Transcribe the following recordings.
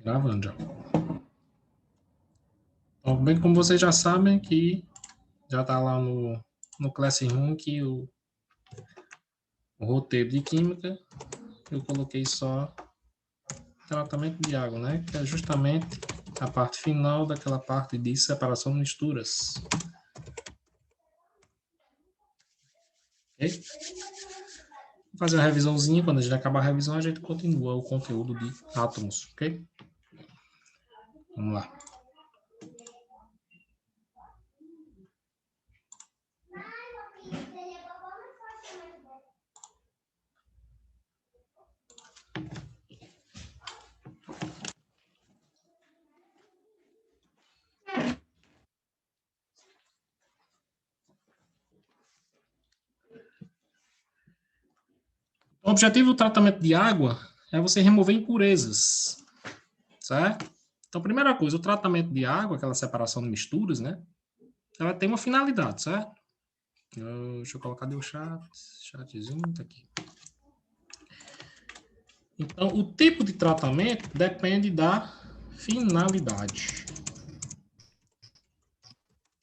Gravando já. Então, bem como vocês já sabem que já está lá no Classroom que o roteiro de química eu coloquei só tratamento de água, né? Que é justamente a parte final daquela parte de separação de misturas. Ok? Vou fazer uma revisãozinha. Quando a gente acabar a revisão, a gente continua o conteúdo de átomos, ok? Vamos lá. O objetivo do tratamento de água é você remover impurezas, certo? Então, primeira coisa, o tratamento de água, aquela separação de misturas, né? Ela tem uma finalidade, certo? Deixa eu colocar o chatzinho, tá aqui. Então, o tipo de tratamento depende da finalidade.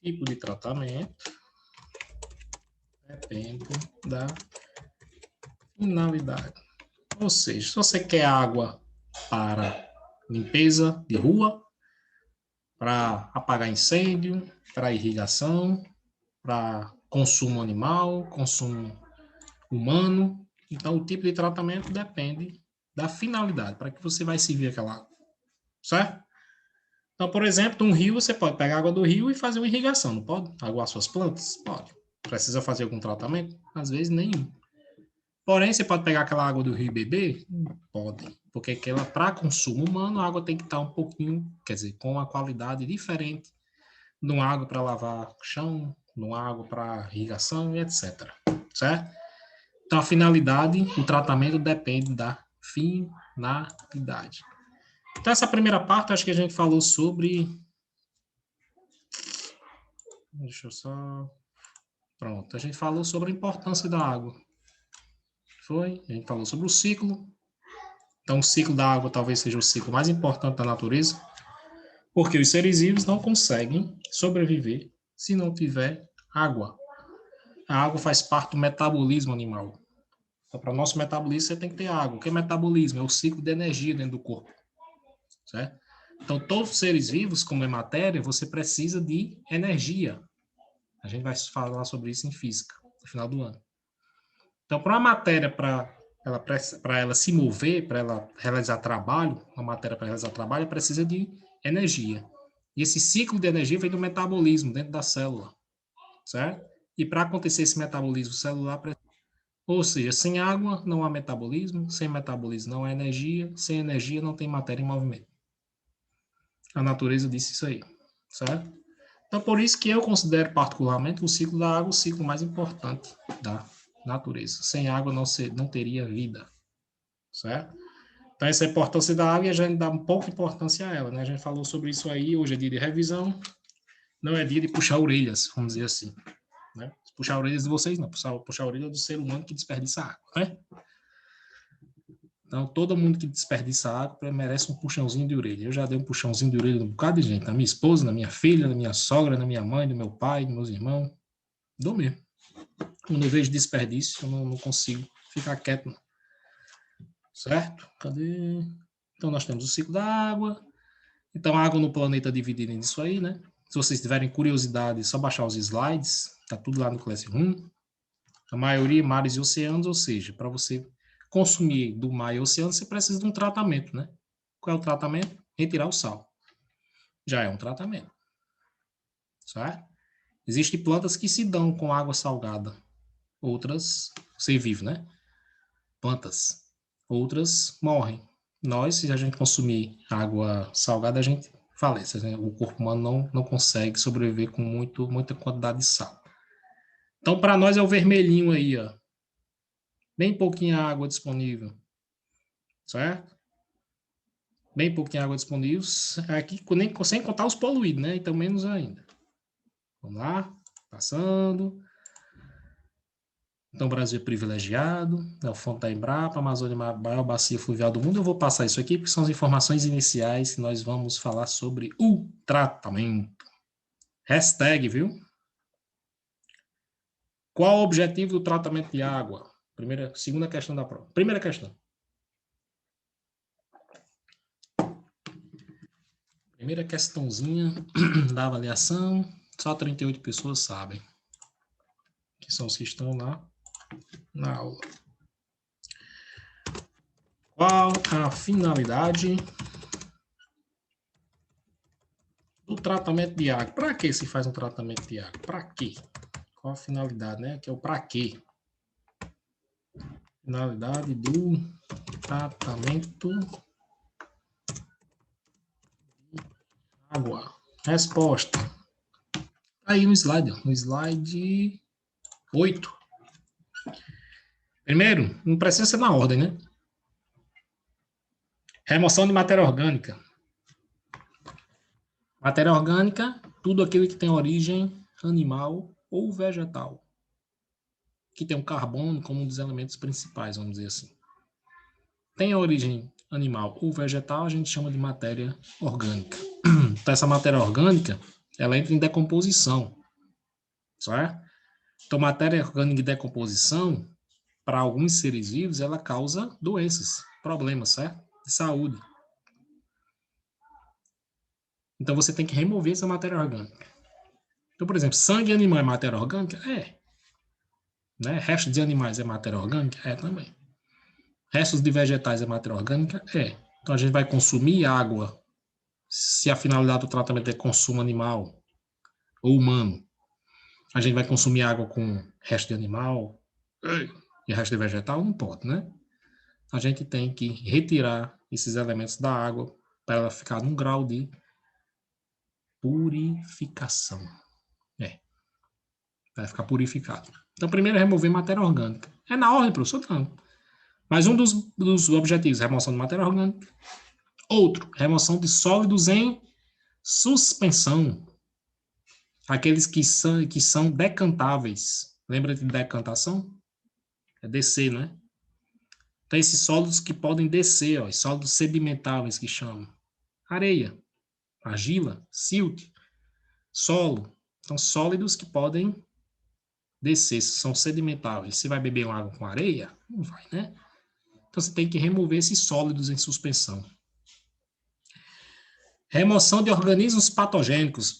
Tipo de tratamento depende da finalidade. Ou seja, se você quer água para limpeza de rua, para apagar incêndio, para irrigação, para consumo animal, consumo humano, então o tipo de tratamento depende da finalidade, para que você vai servir aquela água, certo? Então, por exemplo, um rio, você pode pegar a água do rio e fazer uma irrigação, não pode? Aguar suas plantas? Pode. Precisa fazer algum tratamento? Às vezes, nenhum. Porém, você pode pegar aquela água do rio e beber? Pode. Porque aquela, para consumo humano, a água tem que estar um pouquinho, quer dizer, com uma qualidade diferente de uma água para lavar chão, de uma água para irrigação e etc. Certo? Então, a finalidade, o tratamento depende da finalidade. Então, essa primeira parte, acho que a gente falou sobre. Deixa eu só. Pronto, a gente falou sobre a importância da água. Foi? A gente falou sobre o ciclo. Então, o ciclo da água talvez seja o ciclo mais importante da natureza, porque os seres vivos não conseguem sobreviver se não tiver água. A água faz parte do metabolismo animal. Então, para o nosso metabolismo, você tem que ter água. O que é metabolismo? É o ciclo de energia dentro do corpo. Certo? Então, todos os seres vivos, como é matéria, você precisa de energia. A gente vai falar sobre isso em física, no final do ano. Então, para uma matéria, para ela se mover, para ela realizar trabalho, uma matéria para realizar trabalho, precisa de energia. E esse ciclo de energia vem do metabolismo dentro da célula, certo? E para acontecer esse metabolismo celular, ou seja, sem água não há metabolismo, sem metabolismo não há energia, sem energia não tem matéria em movimento. A natureza disse isso aí, certo? Então, por isso que eu considero particularmente o ciclo da água o ciclo mais importante da natureza. Sem água não teria vida, certo? Então, essa é a importância da água e a gente dá um pouco de importância a ela, né? A gente falou sobre isso aí, hoje é dia de revisão, não é dia de puxar orelhas, vamos dizer assim, né? Puxar orelhas de vocês não, puxar a orelha do ser humano que desperdiça água, né? Então, todo mundo que desperdiça água merece um puxãozinho de orelha. Eu já dei um puxãozinho de orelha num bocado de gente, na minha esposa, na minha filha, na minha sogra, na minha mãe, no meu pai, nos meus irmãos. Dou mesmo. Quando eu vejo desperdício, eu não consigo ficar quieto, não. Certo? Cadê? Então, nós temos o ciclo da água. Então, a água no planeta é dividida nisso aí, né? Se vocês tiverem curiosidade, é só baixar os slides. Tá tudo lá no Classroom. A maioria mares e oceanos, ou seja, para você consumir do mar e oceano, você precisa de um tratamento, né? Qual é o tratamento? Retirar o sal. Já é um tratamento, certo? Existem plantas que se dão com água salgada, outras, ser vivo, né? Plantas. Outras morrem. Nós, se a gente consumir água salgada, a gente falece. Né? O corpo humano não consegue sobreviver com muita quantidade de sal. Então, para nós é o vermelhinho aí, ó. Bem pouquinha água disponível, certo? Bem pouquinha água disponível, aqui nem, sem contar os poluídos, né? Então, menos ainda. Vamos lá, passando. Então, o Brasil é privilegiado, é o fonte da Embrapa, a Amazônia é a maior bacia fluvial do mundo. Eu vou passar isso aqui, porque são as informações iniciais que nós vamos falar sobre o tratamento. Hashtag, viu? Qual o objetivo do tratamento de água? Segunda questão da prova. Primeira questão. Primeira questãozinha da avaliação. Só 38 pessoas sabem. Que são os que estão lá na aula. Qual a finalidade do tratamento de água? Para que se faz um tratamento de água? Para quê? Qual a finalidade, né? Que é o para quê? Finalidade do tratamento de água. Resposta. Aí no slide, no slide 8. Primeiro, não precisa ser na ordem, né? Remoção de matéria orgânica. Matéria orgânica, tudo aquilo que tem origem animal ou vegetal. Que tem o carbono como um dos elementos principais, vamos dizer assim. Tem a origem animal ou vegetal, a gente chama de matéria orgânica. Então, essa matéria orgânica, ela entra em decomposição, certo? Então, matéria orgânica em decomposição, para alguns seres vivos, ela causa doenças, problemas, certo? De saúde. Então, você tem que remover essa matéria orgânica. Então, por exemplo, sangue animal é matéria orgânica? É. Né? Restos de animais é matéria orgânica? É também. Restos de vegetais é matéria orgânica? É. Então, a gente vai consumir água, se a finalidade do tratamento é consumo animal ou humano. A gente vai consumir água com resto de animal e resto de vegetal? Não pode, né? A gente tem que retirar esses elementos da água para ela ficar num grau de purificação. Vai ficar purificado. Então, primeiro é remover matéria orgânica. É na ordem, professor? Não. Mas um dos objetivos, remoção de matéria orgânica. Outro, remoção de sólidos em suspensão. Aqueles que são decantáveis. Lembra de decantação? É descer, né? Então, esses sólidos que podem descer, ó, sólidos sedimentáveis que chamam. Areia, argila, silt, solo. Então, sólidos que podem descer, são sedimentáveis. Você vai beber uma água com areia? Não vai, né? Então, você tem que remover esses sólidos em suspensão. Remoção de organismos patogênicos.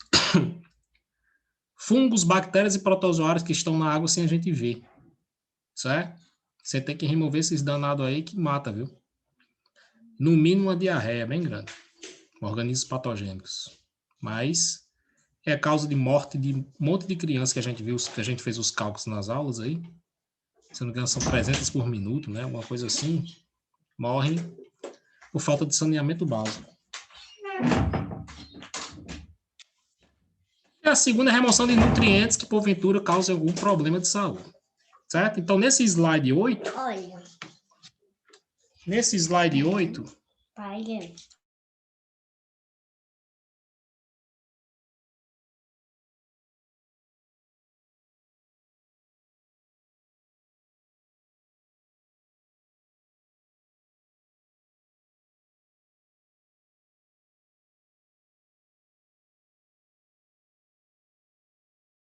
Fungos, bactérias e protozoários que estão na água sem a gente ver. Certo? Você tem que remover esses danados aí que mata, viu? No mínimo uma diarreia bem grande. Organismos patogênicos. Mas é causa de morte de um monte de crianças que a gente viu, que a gente fez os cálculos nas aulas aí. Se não me engano, são 300 por minuto, né? Uma coisa assim. Morrem por falta de saneamento básico. E a segunda é a remoção de nutrientes que, porventura, causem algum problema de saúde. Certo? Então, nesse slide 8... Olha. Nesse slide 8... Olha.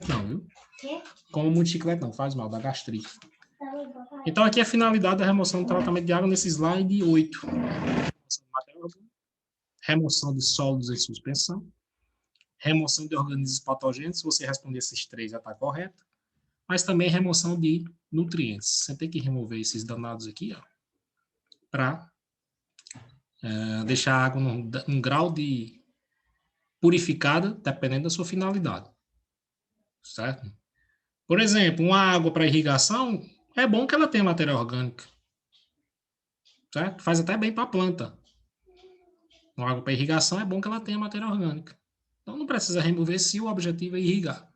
Não, viu? Como muito chiclete não, faz mal, dá gastrite. Então, aqui é a finalidade da remoção do tratamento de água nesse slide 8. Remoção de sólidos em suspensão. Remoção de organismos patogênicos. Se você responder esses três, já está correto. Mas também remoção de nutrientes. Você tem que remover esses danados aqui, ó, para deixar a água num grau de purificada, dependendo da sua finalidade. Certo? Por exemplo, uma água para irrigação, é bom que ela tenha matéria orgânica. Certo? Faz até bem para a planta. Uma água para irrigação é bom que ela tenha matéria orgânica. Então não precisa remover se o objetivo é irrigar.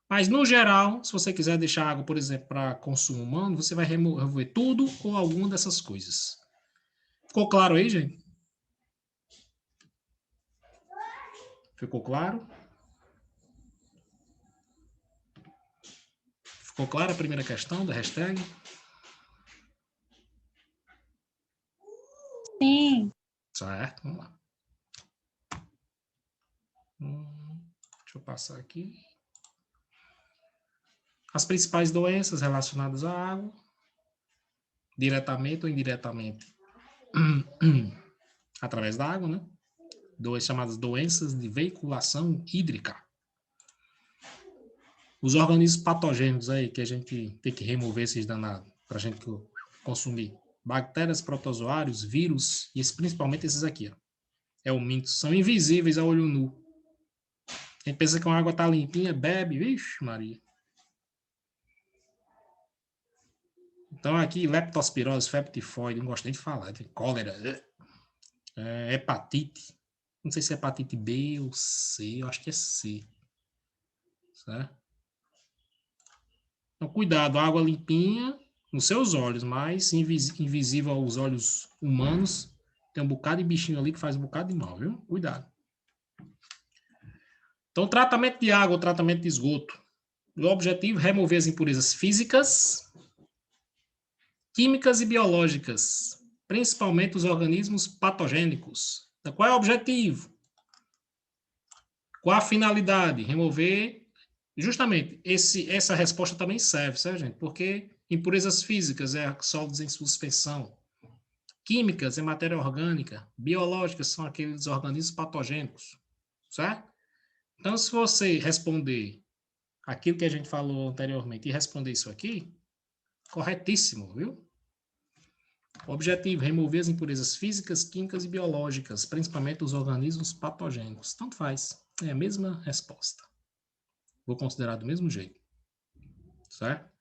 Mas no geral, se você quiser deixar água, por exemplo, para consumo humano, você vai remover tudo ou alguma dessas coisas. Ficou claro aí, gente? Ficou claro? Ficou clara a primeira questão da hashtag? Sim. Certo, vamos lá. Deixa eu passar aqui. As principais doenças relacionadas à água, diretamente ou indiretamente, através da água, né? Chamadas doenças de veiculação hídrica. Os organismos patogênicos aí que a gente tem que remover esses danados para a gente consumir. Bactérias, protozoários, vírus, e principalmente esses aqui, ó. Helmintos, são invisíveis a olho nu. A gente pensa que a água está limpinha, bebe, vixe Maria. Então aqui, leptospirose, febre tifoide, não gostei de falar, tem cólera, hepatite, não sei se é hepatite B ou C, eu acho que é C. Certo? Então, cuidado, água limpinha nos seus olhos, mas invisível aos olhos humanos. Tem um bocado de bichinho ali que faz um bocado de mal, viu? Cuidado. Então, tratamento de água, tratamento de esgoto. O objetivo é remover as impurezas físicas, químicas e biológicas, principalmente os organismos patogênicos. Então, qual é o objetivo? Qual a finalidade? Remover. Justamente, essa resposta também serve, certo, gente? Porque impurezas físicas é sólidos em suspensão. Químicas é matéria orgânica. Biológicas são aqueles organismos patogênicos, certo? Então, se você responder aquilo que a gente falou anteriormente e responder isso aqui, corretíssimo, viu? O objetivo, remover as impurezas físicas, químicas e biológicas, principalmente os organismos patogênicos. Tanto faz, é a mesma resposta. Vou considerar do mesmo jeito, certo?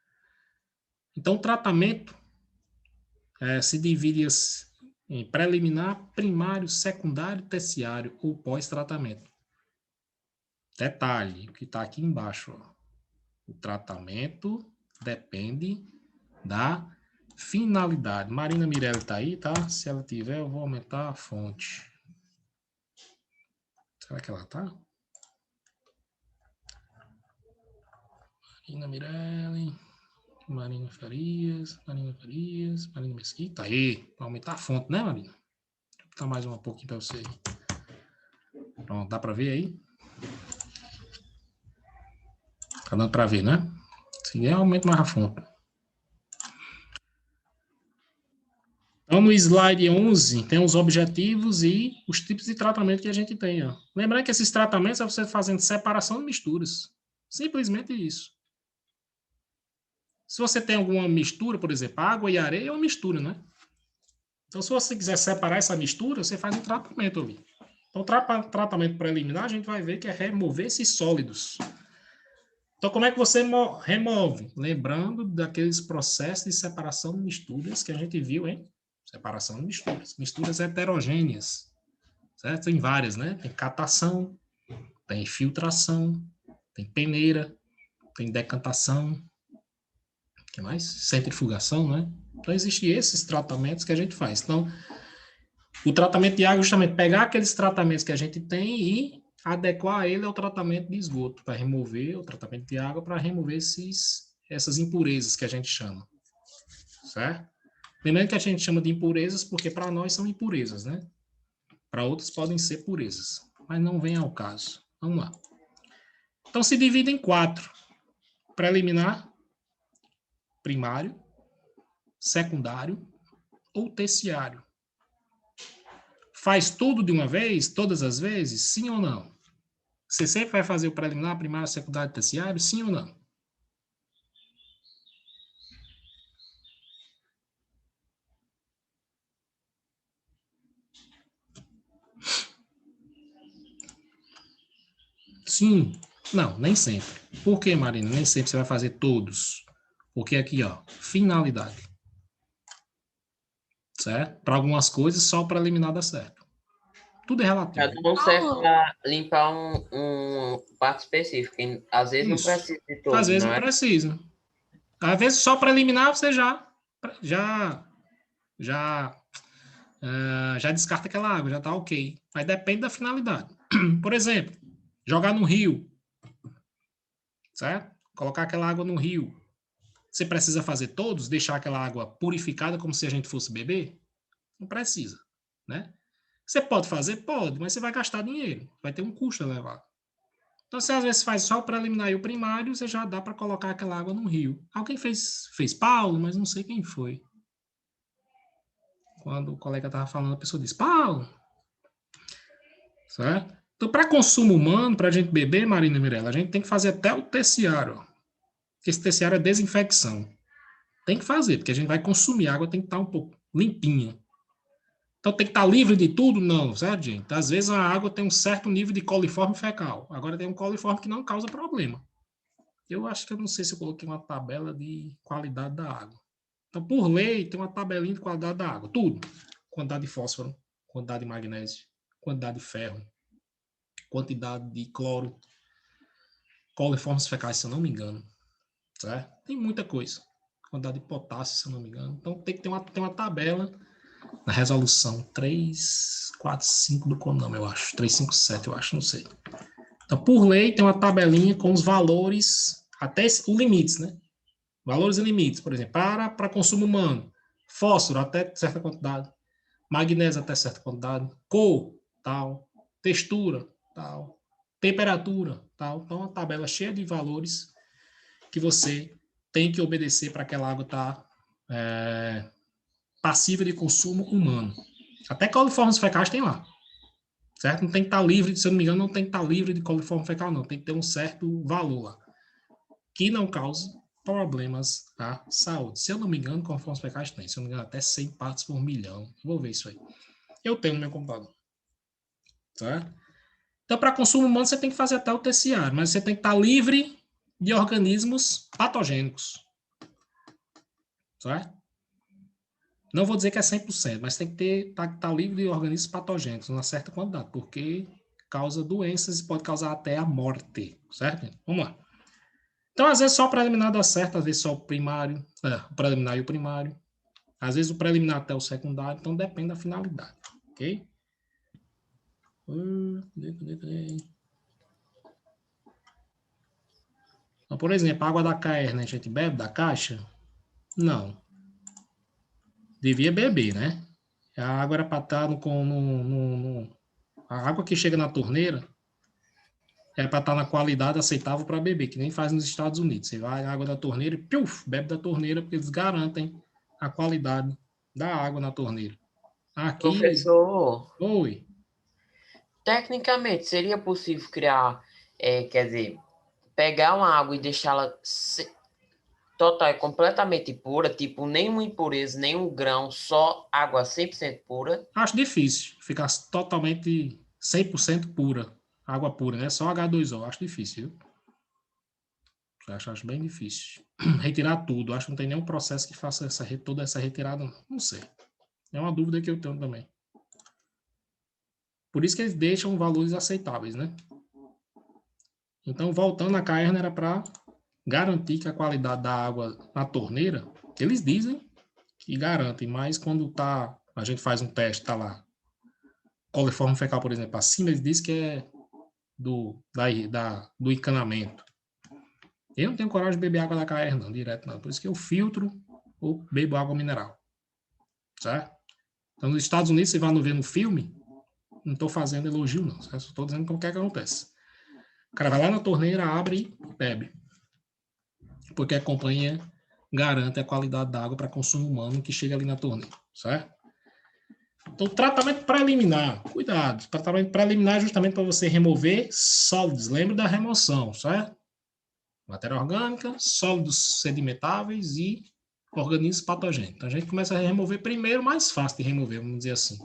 Então, o tratamento se divide em preliminar, primário, secundário, terciário ou pós-tratamento. Detalhe, o que está aqui embaixo, ó. O tratamento depende da finalidade. Marina Mirelli está aí, tá? Se ela tiver, eu vou aumentar a fonte. Será que ela está? Marina Mirelli, Marina Farias, Marina Mesquita. Aí, para aumentar a fonte, né, Marina? Deixa eu botar mais um pouquinho para você aí. Pronto, dá para ver aí? Tá dando para ver, né? Se aumenta mais a fonte. Então, no slide 11, tem os objetivos e os tipos de tratamento que a gente tem. Ó. Lembrando que esses tratamentos é você fazendo separação de misturas. Simplesmente isso. Se você tem alguma mistura, por exemplo, água e areia é uma mistura, né? Então, se você quiser separar essa mistura, você faz um tratamento ali. Então, tratamento preliminar, a gente vai ver que é remover esses sólidos. Então, como é que você remove? Lembrando daqueles processos de separação de misturas que a gente viu, hein? Separação de misturas. Misturas heterogêneas. Certo? Tem várias, né? Tem catação, tem filtração, tem peneira, tem decantação. O que mais? Centrifugação, né? Então, existem esses tratamentos que a gente faz. Então, o tratamento de água é justamente pegar aqueles tratamentos que a gente tem e adequar ele ao tratamento de esgoto, para remover o tratamento de água, para remover essas impurezas que a gente chama. Certo? Lembrando que a gente chama de impurezas porque para nós são impurezas, né? Para outros podem ser purezas, mas não vem ao caso. Vamos lá. Então, se divide em 4. Preliminar, primário, secundário ou terciário. Faz tudo de uma vez, todas as vezes? Sim ou não? Você sempre vai fazer o preliminar, primário, secundário, terciário? Sim ou não? Sim. Não, nem sempre. Por que, Marina? Nem sempre você vai fazer todos. Porque aqui, ó, finalidade. Certo? Para algumas coisas, só o preliminar dá certo. Tudo é relativo. Cada um serve para limpar um parte específica. Às vezes Isso. não precisa de todo, Às vezes não precisa. Às vezes só para eliminar você já descarta aquela água, já está ok. Mas depende da finalidade. Por exemplo, jogar no rio, certo? Colocar aquela água no rio. Você precisa fazer todos, deixar aquela água purificada como se a gente fosse beber? Não precisa, né? Você pode fazer? Pode, mas você vai gastar dinheiro, vai ter um custo elevado. Então, se às vezes faz só o preliminar e o primário, você já dá para colocar aquela água no rio. Alguém fez Paulo, mas não sei quem foi. Quando o colega estava falando, a pessoa disse, Paulo, certo? Então, para consumo humano, para a gente beber, Marina e Mirella, a gente tem que fazer até o terciário. Porque esse terciário é desinfecção. Tem que fazer, porque a gente vai consumir, a água tem que estar um pouco limpinha. Então tem que estar livre de tudo? Não, certo, gente? Às vezes a água tem um certo nível de coliforme fecal. Agora tem um coliforme que não causa problema. Eu acho que eu não sei se eu coloquei uma tabela de qualidade da água. Então, por lei, tem uma tabelinha de qualidade da água. Tudo. Quantidade de fósforo, quantidade de magnésio, quantidade de ferro, quantidade de cloro, coliformes fecais, se eu não me engano. Certo? Tem muita coisa. Quantidade de potássio, se eu não me engano. Então, tem que ter uma tabela na resolução 345 do CONAMA, eu acho. 357, eu acho, não sei. Então, por lei, tem uma tabelinha com os valores, até os limites, né? Valores e limites, por exemplo, para consumo humano. Fósforo, até certa quantidade. Magnésio, até certa quantidade. Cor, tal. Textura, tal. Temperatura, tal. Então, uma tabela cheia de valores que você tem que obedecer para aquela água estar passiva de consumo humano. Até coliformes fecais tem lá. Certo? Não tem que estar livre, se eu não me engano, não tem que estar livre de coliforme fecal, não. Tem que ter um certo valor lá. Que não cause problemas à saúde. Se eu não me engano, coliformes fecais tem. Se eu não me engano, até 100 partes por milhão. Vou ver isso aí. Eu tenho no meu computador. Certo? Então, para consumo humano, você tem que fazer até o terciário, mas você tem que estar livre de organismos patogênicos. Certo? Não vou dizer que é 100%, mas tem que estar livre de organismos patogênicos, uma certa quantidade, porque causa doenças e pode causar até a morte, certo? Vamos lá. Então, às vezes só o preliminar dá certo, às vezes só o primário, o preliminar e o primário, às vezes o preliminar até o secundário, então depende da finalidade, ok? Então, por exemplo, a água da Caerna, a gente bebe da caixa? Não. Devia beber, né? A água era para estar a água que chega na torneira é para estar na qualidade aceitável para beber, que nem faz nos Estados Unidos. Você vai à água da torneira e bebe da torneira, porque eles garantem a qualidade da água na torneira. Aqui, Professor, oi, tecnicamente seria possível criar, quer dizer, pegar uma água e deixá-la total, completamente pura, tipo, nenhuma impureza, nenhum grão, só água 100% pura? acho difícil ficar totalmente 100% pura, água pura, né? Só H2O, acho difícil, viu? Acho bem difícil. Retirar tudo, acho que não tem nenhum processo que faça toda essa retirada, não sei. É uma dúvida que eu tenho também. Por isso que eles deixam valores aceitáveis, né? Então, voltando, a caerna era para garantir que a qualidade da água na torneira, eles dizem que garantem, mas quando a gente faz um teste, tá lá, coliforme fecal, por exemplo, acima, eles dizem que é do encanamento. Eu não tenho coragem de beber água da caerna, não, direto não. Por isso que eu filtro ou bebo água mineral. Certo? Então, nos Estados Unidos, você vai ver no filme, não estou fazendo elogio, não. Estou dizendo como é que acontece. O cara vai lá na torneira, abre e bebe. Porque a companhia garante a qualidade da água para consumo humano que chega ali na torneira, certo? Então, tratamento preliminar, cuidado. Tratamento preliminar é justamente para você remover sólidos. Lembre da remoção, certo? Matéria orgânica, sólidos sedimentáveis e organismos patogênicos. Então, a gente começa a remover primeiro, mais fácil de remover, vamos dizer assim.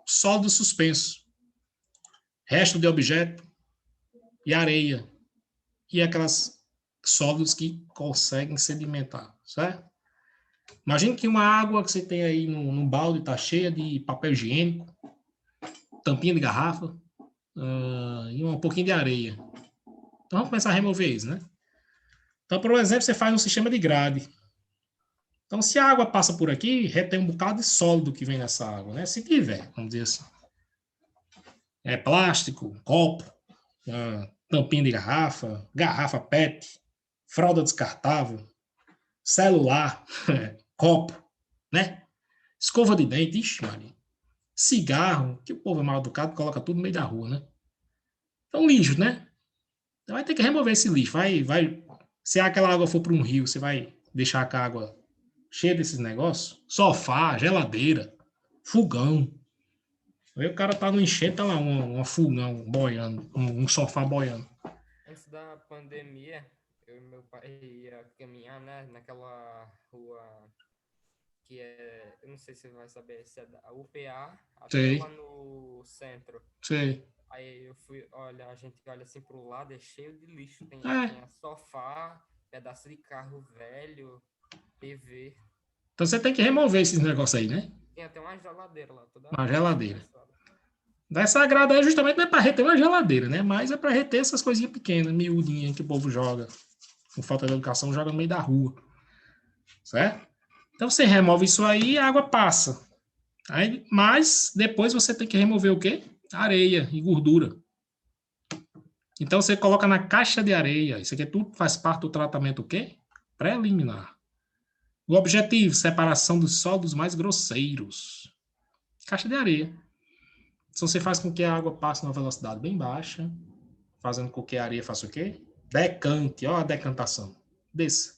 Sólido suspenso, resto de objeto e areia. E aquelas sólidos que conseguem sedimentar, certo? Imagine que uma água que você tem aí num balde está cheia de papel higiênico, tampinha de garrafa e um pouquinho de areia. Então vamos começar a remover isso, né? Então, por exemplo, você faz um sistema de grade. Então, se a água passa por aqui, retém um bocado de sólido que vem nessa água, né? Se tiver, vamos dizer assim. É plástico, copo, tampinha de garrafa, garrafa PET, fralda descartável, celular, copo, né? Escova de dente, ixi, Maria. Cigarro, que o povo é mal educado, coloca tudo no meio da rua, né? Então, lixo, né? Então, vai ter que remover esse lixo. Se aquela água for para um rio, você vai deixar a água cheia desses negócios? Sofá, geladeira, fogão. Aí o cara tá no enchente, tá lá um fogão boiando, um sofá boiando. Antes da pandemia, eu e meu pai ia caminhar, né, naquela rua que é, eu não sei se você vai saber, se é da UPA até lá Sei, no centro. sei. Aí eu fui, olha, a gente olha assim pro lado, é cheio de lixo. É, Tinha sofá, pedaço de carro velho, TV. então você tem que remover esses negócios aí, né? Tem até uma geladeira lá, toda Uma geladeira. bagunçada. Dessa agrada é justamente não é para reter uma geladeira, né? Mas é para reter essas coisinhas pequenas, miudinhas que o povo joga. Com falta de educação, joga no meio da rua. Certo? Então você remove isso aí e a água passa. Aí, mas depois você tem que remover o quê? Areia e gordura. Então você coloca na caixa de areia. Isso aqui tudo faz parte do tratamento o quê? Preliminar. O objetivo, separação dos sólidos mais grosseiros. Caixa de areia. Então você faz com que a água passe numa velocidade bem baixa, fazendo com que a areia faça o quê? Decante, ó a decantação. Desça.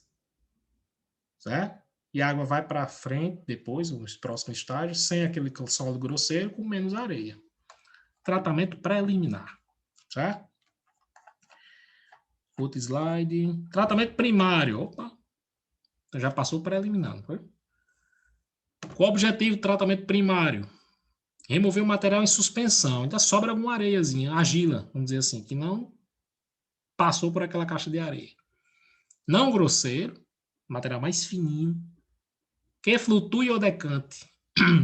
Certo? E a água vai para frente, depois, nos próximos estágios, sem aquele sólido grosseiro, com menos areia. Tratamento preliminar. Certo? Outro slide. Tratamento primário. Opa! Já passou o preliminar, não foi? Qual o objetivo do tratamento primário? Remover o material em suspensão. Ainda sobra alguma areiazinha, argila, vamos dizer assim, que não passou por aquela caixa de areia. Não grosseiro, material mais fininho, que flutue ou decante,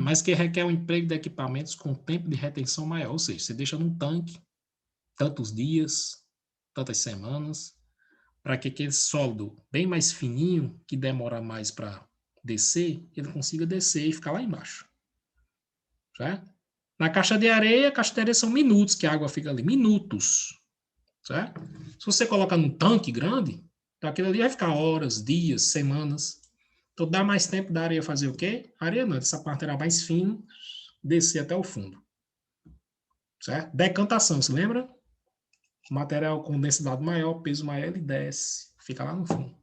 mas que requer o emprego de equipamentos com tempo de retenção maior. Ou seja, você deixa num tanque tantos dias, tantas semanas, para que aquele sólido bem mais fininho, que demora mais para descer, ele consiga descer e ficar lá embaixo. Certo? Na caixa de areia são minutos que a água fica ali. Minutos. Certo? Se você colocar num tanque grande, então aquilo ali vai ficar horas, dias, semanas. Então dá mais tempo da areia fazer o quê? A areia não, essa parte era mais fina, descer até o fundo. Certo? Decantação, se lembra? Material com densidade maior, peso maior, ele desce, fica lá no fundo.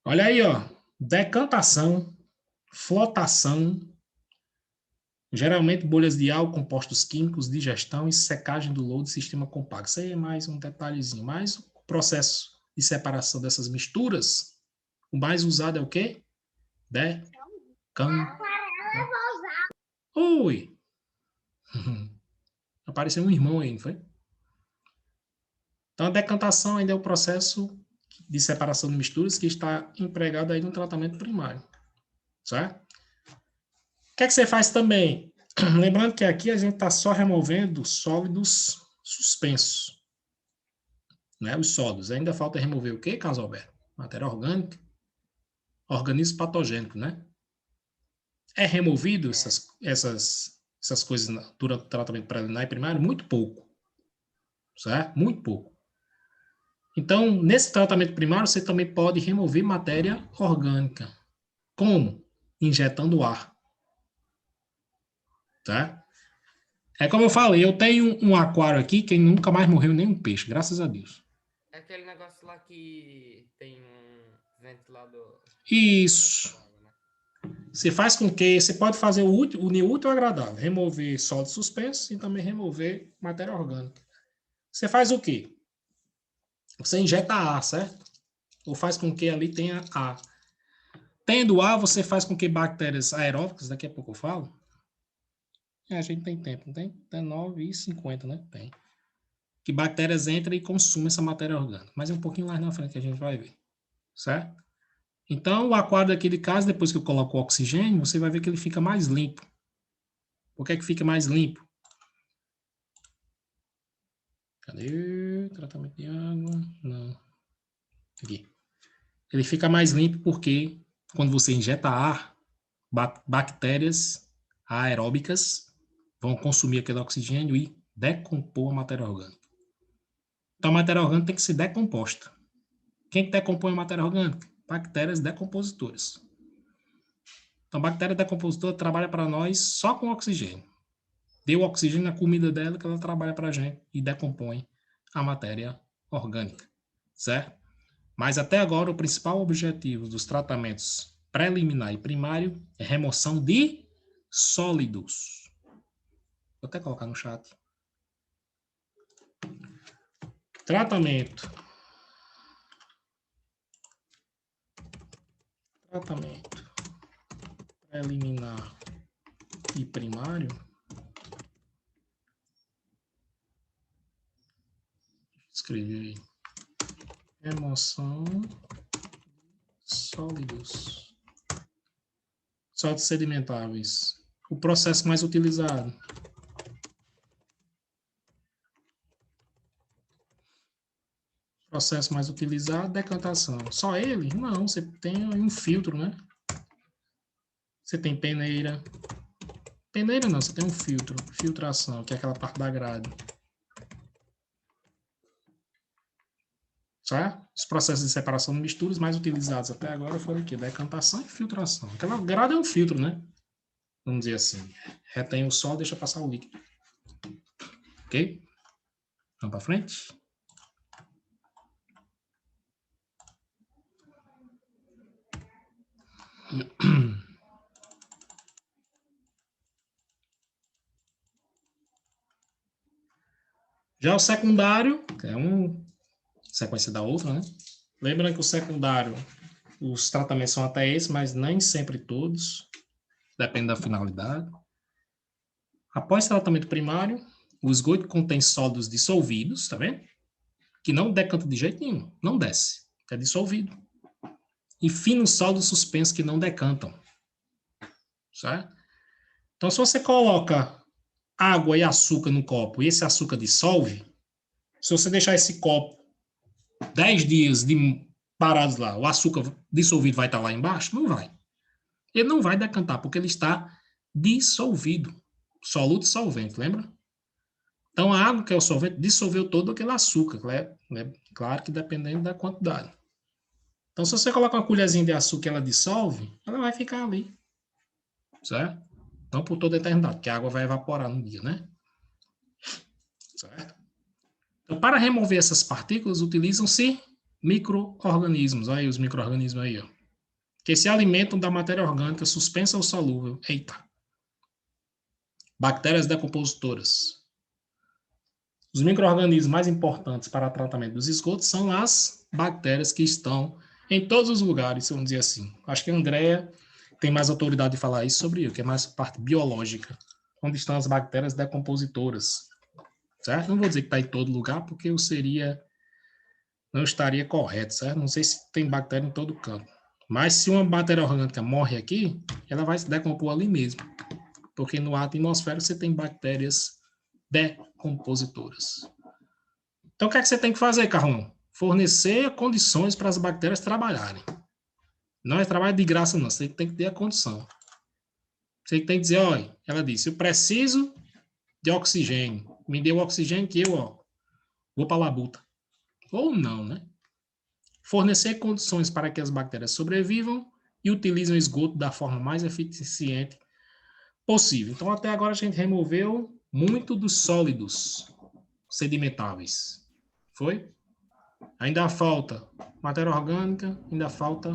Olha aí, ó. Decantação, flotação, geralmente bolhas de álcool, compostos químicos, digestão e secagem do lodo do sistema compacto. Isso aí é mais um detalhezinho. Mas o processo de separação dessas misturas, o mais usado é o quê? Decantação. Oi! Apareceu um irmão aí, não foi? Então, a decantação ainda é o processo de separação de misturas que está empregado aí no tratamento primário. Certo? O que é que você faz também? Lembrando que aqui a gente está só removendo sólidos suspensos. Né? Os sólidos. Ainda falta remover o quê, Carlos Alberto? Matéria orgânica. Organismo patogênico, né? É removido essas coisas durante o tratamento preliminar e primário? Muito pouco. Certo? Muito pouco. Então, nesse tratamento primário, você também pode remover matéria orgânica. Como? Injetando ar. Tá? É como eu falei, eu tenho um aquário aqui que nunca mais morreu nenhum peixe, graças a Deus. É aquele negócio lá que tem um ventilador. Isso. Você faz com que você pode fazer o útil e o agradável, remover sólidos suspensos e também remover matéria orgânica. Você faz o quê? Você injeta ar, certo? Ou faz com que ali tenha ar. Tendo ar, você faz com que bactérias aeróbicas, daqui a pouco eu falo. A gente tem tempo, não tem? Tem 9h50, né? Tem. Que bactérias entram e consumem essa matéria orgânica. Mas é um pouquinho mais na frente que a gente vai ver. Certo? Então, o aquário daquele caso, depois que eu coloco o oxigênio, você vai ver que ele fica mais limpo. Por que é que fica mais limpo? Cadê? Tratamento de água. Não. Aqui. Ele fica mais limpo porque quando você injeta ar, bactérias aeróbicas vão consumir aquele oxigênio e decompor a matéria orgânica. Então, a matéria orgânica tem que ser decomposta. Quem que decompõe a matéria orgânica? Bactérias decompositoras. Então, a bactéria decompositora trabalha para nós só com oxigênio. Deu oxigênio na comida dela que ela trabalha para a gente e decompõe a matéria orgânica, certo? Mas até agora o principal objetivo dos tratamentos preliminar e primário é remoção de sólidos. Vou até colocar no chat. Tratamento preliminar e primário. Escrevi aí. Remoção sólidos. Sólidos sedimentáveis. O processo mais utilizado. Processo mais utilizado, decantação. Só ele? Não, você tem um filtro, né? Você tem peneira. Peneira não, você tem um filtro. Filtração, que é aquela parte da grade. Certo? Os processos de separação de misturas mais utilizados até agora foram o quê? Decantação e filtração. Aquela grade é um filtro, né? Vamos dizer assim. Retém o sol, deixa passar o líquido. Ok? Vamos para frente? Já o secundário, que é uma sequência da outra, né? Lembrando que o secundário, os tratamentos são até esses, mas nem sempre todos. Depende da finalidade. Após tratamento primário, o esgoto contém sólidos dissolvidos, tá vendo? Que não decanta de jeito nenhum, não desce, é dissolvido. E finos sólidos suspensos que não decantam. Certo? Então, se você coloca água e açúcar no copo e esse açúcar dissolve, se você deixar esse copo 10 dias parados lá, o açúcar dissolvido vai estar lá embaixo? Não vai. Ele não vai decantar, porque ele está dissolvido. Soluto e solvente, lembra? Então, a água, que é o solvente, dissolveu todo aquele açúcar. Claro que dependendo da quantidade. Então, se você coloca uma colherzinha de açúcar e ela dissolve, ela vai ficar ali. Certo? Não por toda a eternidade, porque a água vai evaporar no dia, né? Certo? Então, para remover essas partículas, utilizam-se micro-organismos. Olha aí os micro-organismos aí, ó. Que se alimentam da matéria orgânica suspensa ou solúvel. Eita! Bactérias decompositoras. Os micro-organismos mais importantes para o tratamento dos esgotos são as bactérias que estão em todos os lugares, vamos dizer assim. Acho que a Andrea tem mais autoridade de falar isso sobre eu, que é mais parte biológica. Onde estão as bactérias decompositoras. Certo? Não vou dizer que está em todo lugar, porque não estaria correto, certo? Não sei se tem bactéria em todo canto. Mas se uma bactéria orgânica morre aqui, ela vai se decompor ali mesmo. Porque no ar atmosférico você tem bactérias decompositoras. Então, o que é que você tem que fazer, Carrão? Fornecer condições para as bactérias trabalharem. Não é trabalho de graça, não. Você tem que ter a condição. Você tem que dizer, olha, ela disse, eu preciso de oxigênio. Me dê o oxigênio que eu, vou para a labuta. Ou não, né? Fornecer condições para que as bactérias sobrevivam e utilizem o esgoto da forma mais eficiente possível. Então, até agora a gente removeu muito dos sólidos sedimentáveis. Foi? Ainda falta matéria orgânica, ainda falta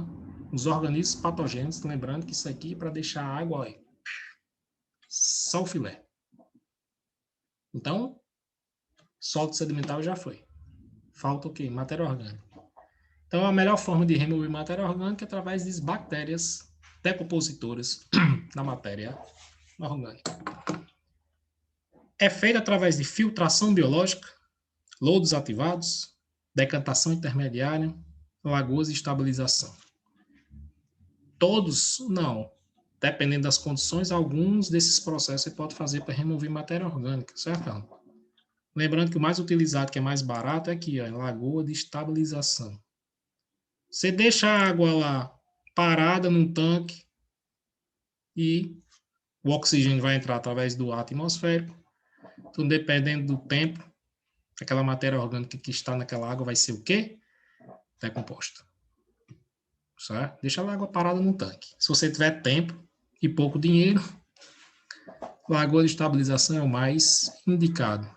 os organismos patogênicos. Lembrando que isso aqui é para deixar a água, olha, só o filé. Então, sólido sedimentável já foi. Falta o quê? Matéria orgânica. Então, a melhor forma de remover matéria orgânica é através das bactérias decompositoras da matéria orgânica. É feito através de filtração biológica, lodos ativados, decantação intermediária, lagoas e estabilização. Todos, não. Dependendo das condições, alguns desses processos você pode fazer para remover matéria orgânica, certo? Lembrando que o mais utilizado, que é mais barato, é aqui, ó, lagoa de estabilização. Você deixa a água lá parada num tanque e o oxigênio vai entrar através do ar atmosférico. Então, dependendo do tempo, aquela matéria orgânica que está naquela água vai ser o quê? Decomposta. certo? Deixa a água parada no tanque. Se você tiver tempo e pouco dinheiro, lagoa de estabilização é o mais indicado.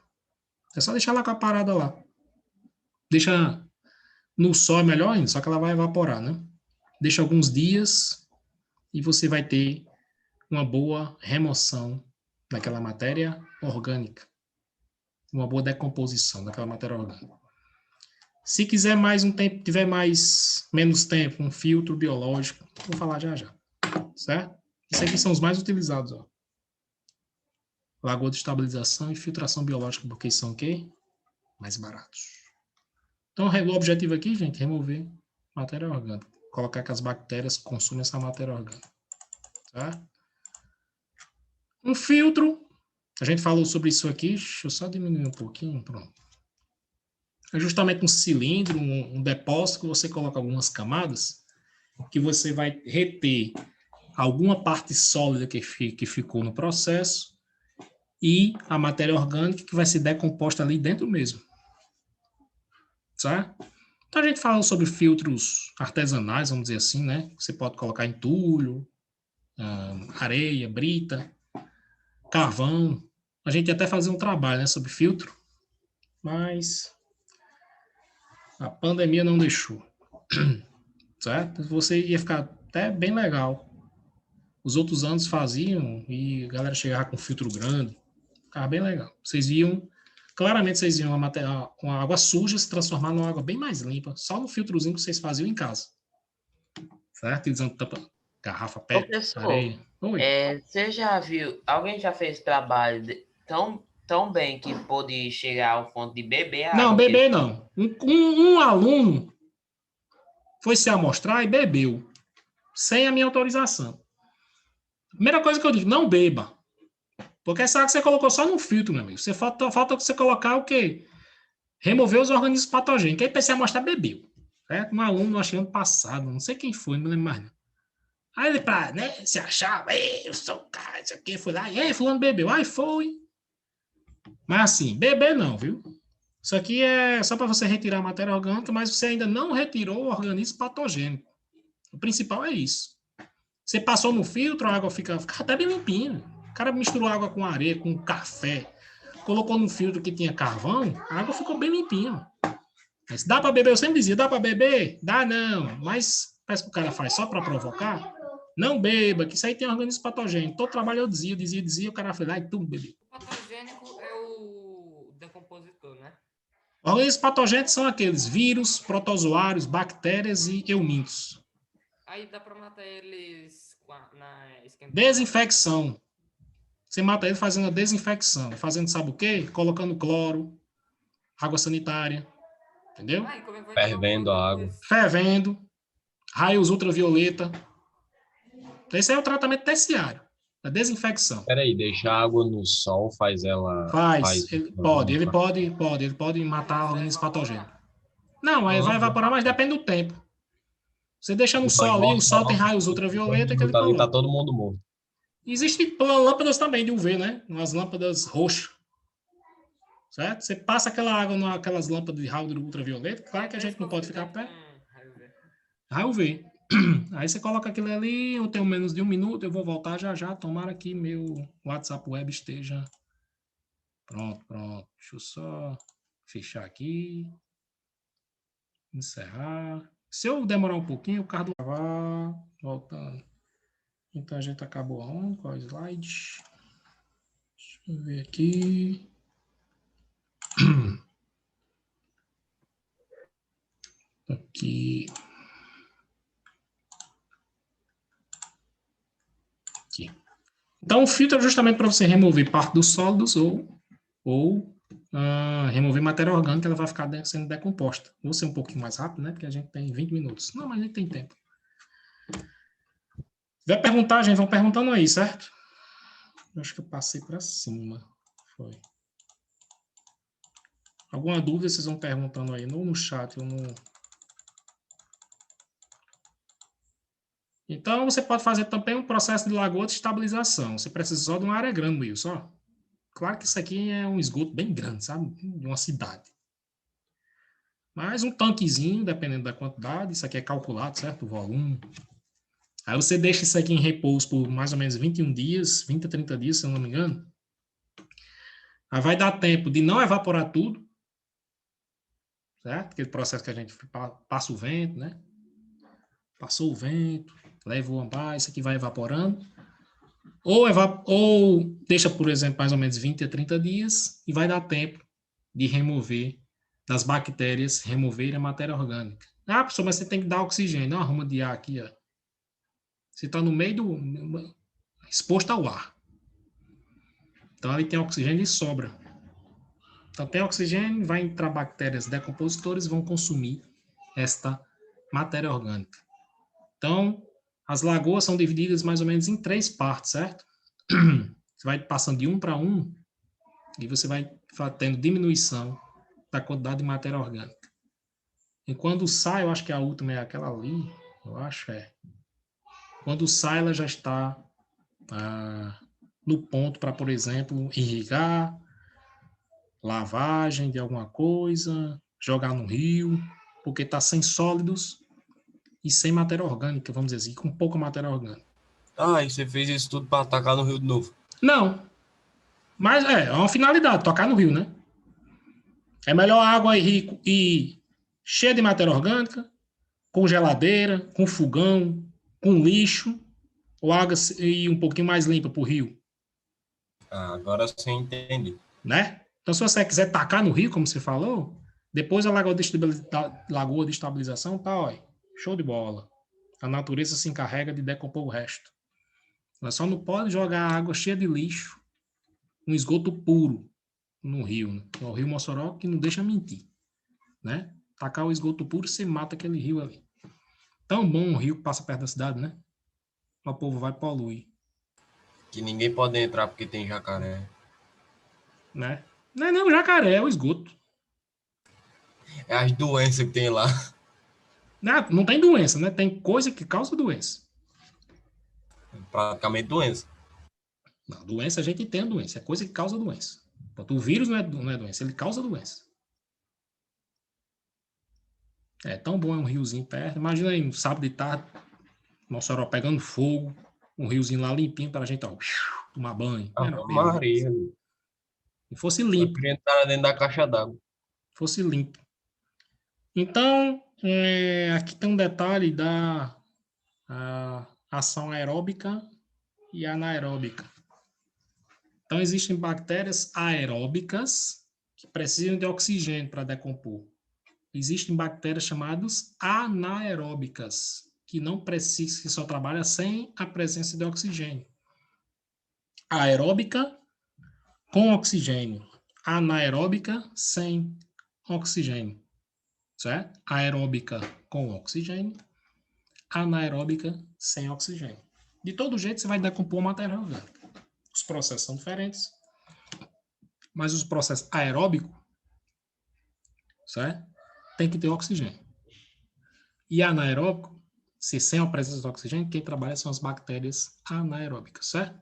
É só deixar a água parada lá. Deixa no sol é melhor ainda, só que ela vai evaporar, né? Deixa alguns dias e você vai ter uma boa remoção daquela matéria orgânica. Uma boa decomposição daquela matéria orgânica. Se quiser mais um tempo, tiver menos tempo, um filtro biológico, vou falar já já, certo? Isso aqui são os mais utilizados, ó. Lagoa de estabilização e filtração biológica, porque são o quê? Mais baratos. Então, o objetivo aqui, gente, é remover matéria orgânica. Colocar que as bactérias consumem essa matéria orgânica. Tá? Um filtro, a gente falou sobre isso aqui, deixa eu só diminuir um pouquinho, pronto. É justamente um cilindro, um depósito que você coloca algumas camadas, que você vai reter alguma parte sólida que ficou no processo e a matéria orgânica que vai ser decomposta ali dentro mesmo. Certo? Então, a gente fala sobre filtros artesanais, vamos dizer assim, né? Você pode colocar entulho, areia, brita, carvão. A gente ia até fazer um trabalho, né, sobre filtro, mas a pandemia não deixou. Certo? Você ia ficar até bem legal. Os outros anos faziam e a galera chegava com filtro grande. Ficava bem legal. Vocês viam, claramente vocês viam uma água suja se transformar numa água bem mais limpa, só no filtrozinho que vocês faziam em casa. Certo? Utilizando tampa, garrafa, PET, Professor, areia. Oi. você já viu, alguém já fez trabalho tão bem que pôde chegar ao ponto de beber a Não, água? beber não. Um aluno foi se amostrar e bebeu, sem a minha autorização. Primeira coisa que eu digo, não beba. Porque essa água que você colocou só no filtro, meu amigo. Falta você colocar o quê? Remover os organismos patogênicos. Aí pensei a mostrar, bebeu. Certo? Um aluno, acho que ano passado, não sei quem foi, não lembro mais não. Aí ele, pra, né, se achava, eu sou o cara, isso aqui, foi lá, e aí, fulano bebeu. Aí foi. Mas assim, beber não, viu? Isso aqui é só para você retirar a matéria orgânica, mas você ainda não retirou o organismo patogênico. O principal é isso. Você passou no filtro, a água fica até bem limpinha. O cara misturou água com areia, com café, colocou no filtro que tinha carvão, a água ficou bem limpinha. Mas dá para beber? Eu sempre dizia, dá para beber? Dá não. Mas parece que o cara faz só para provocar. Não beba, que isso aí tem organismo patogênico. Todo trabalho eu dizia, o cara foi lá e tudo bebeu. O patogênico é o decompositor, né? Organismos patogênicos são aqueles vírus, protozoários, bactérias e eumintos. Aí dá para matar eles na esquentadora. Desinfecção. Você mata ele fazendo a desinfecção. Fazendo sabe o quê? Colocando cloro, água sanitária. Entendeu? Aí, como é que vai Fervendo a água. Fervendo, raios ultravioleta. Esse é o tratamento terciário, a desinfecção. Peraí, deixar a água no sol faz ela... Ele pode matar organismos patogênicos. Não, aí vai evaporar, mas depende do tempo. Você deixa no sol ali, o sol tem raios ultravioleta que ele ali tá coloca. todo mundo morto. Existem lâmpadas também de UV, né? Umas lâmpadas roxas. Certo? Você passa aquela água naquelas lâmpadas de raio ultravioleta, claro que a gente não pode ficar perto. Raio UV. Aí você coloca aquilo ali, eu tenho menos de 1 minuto, eu vou voltar já. Tomara que meu WhatsApp web esteja... Pronto. Deixa eu só fechar aqui. Encerrar. Se eu demorar um pouquinho, o carro vai voltando. Então a gente acabou aonde? Qual slide? Deixa eu ver aqui. Aqui. Então, o filtro é justamente para você remover parte dos sólidos ou remover matéria orgânica, ela vai ficar sendo decomposta. Vou ser um pouquinho mais rápido, né? Porque a gente tem 20 minutos. Não, mas a gente tem tempo. Se vai perguntar, gente, vão perguntando aí, certo? Eu acho que eu passei para cima. Foi. Alguma dúvida, vocês vão perguntando aí no chat ou no... Então, você pode fazer também um processo de lagoa de estabilização. Você precisa só de uma área grande, Wilson. Ó. Claro que isso aqui é um esgoto bem grande, sabe? De uma cidade. mais um tanquezinho, dependendo da quantidade. Isso aqui é calculado, certo? O volume. Aí você deixa isso aqui em repouso por mais ou menos 21 dias, 20 a 30 dias, se eu não me engano. Aí vai dar tempo de não evaporar tudo, certo? Aquele processo que a gente passa o vento, né? Passou o vento, leva o ambar, isso aqui vai evaporando. Ou deixa, por exemplo, mais ou menos 20 a 30 dias e vai dar tempo de remover, das bactérias removerem a matéria orgânica. Ah, professor, mas você tem que dar oxigênio. Não, arruma de ar aqui, ó. Você está no meio exposto ao ar. Então, ali tem oxigênio e sobra. Então, tem oxigênio, vai entrar bactérias decompositoras e vão consumir esta matéria orgânica. Então, as lagoas são divididas mais ou menos em 3 partes, certo? Você vai passando de 1 para 1 e você vai tendo diminuição da quantidade de matéria orgânica. E quando sai, eu acho que a última é aquela ali, eu acho, Quando sai, ela já está no ponto para, por exemplo, irrigar, lavagem de alguma coisa, jogar no rio, porque está sem sólidos e sem matéria orgânica, vamos dizer assim, com pouca matéria orgânica. Ah, e você fez isso tudo para atacar no Rio de novo? Não, mas é uma finalidade, tocar no rio, né? É melhor água e cheia de matéria orgânica, com geladeira, com fogão, com lixo, ou água e um pouquinho mais limpa para o rio. Ah, agora você entende. Né? Então, se você quiser tacar no rio, como você falou, depois a lagoa de estabilização tá, ó, show de bola. A natureza se encarrega de decompor o resto. Ela só não pode jogar água cheia de lixo, um esgoto puro no rio. Né? É o rio Mossoró que não deixa mentir. Né? Tacar o esgoto puro, você mata aquele rio ali. Tão bom um rio que passa perto da cidade, né? O povo vai poluir. Que ninguém pode entrar porque tem jacaré. Né? Não, jacaré, é o esgoto. É as doenças que tem lá. Não tem doença, né? Tem coisa que causa doença. Praticamente doença. Não, doença a gente tem a doença, é coisa que causa doença. O vírus não é doença, ele causa doença. É tão bom, é um riozinho perto. Imagina aí, um sábado de tarde, Mossoró pegando fogo, um riozinho lá limpinho para a gente ó, tomar banho. Ah, Era Maria. e fosse Eu limpo, queria entrar dentro da caixa d'água. fosse limpo. Então, aqui tem um detalhe da ação aeróbica e anaeróbica. Então, existem bactérias aeróbicas que precisam de oxigênio para decompor. Existem bactérias chamadas anaeróbicas, que não precisam, que só trabalham sem a presença de oxigênio. Aeróbica com oxigênio, anaeróbica sem oxigênio, certo? Aeróbica com oxigênio, anaeróbica sem oxigênio. De todo jeito, você vai decompor matéria orgânica. Os processos são diferentes, mas os processos aeróbicos, certo? Tem que ter oxigênio. E anaeróbico, se sem a presença de oxigênio, quem trabalha são as bactérias anaeróbicas, certo?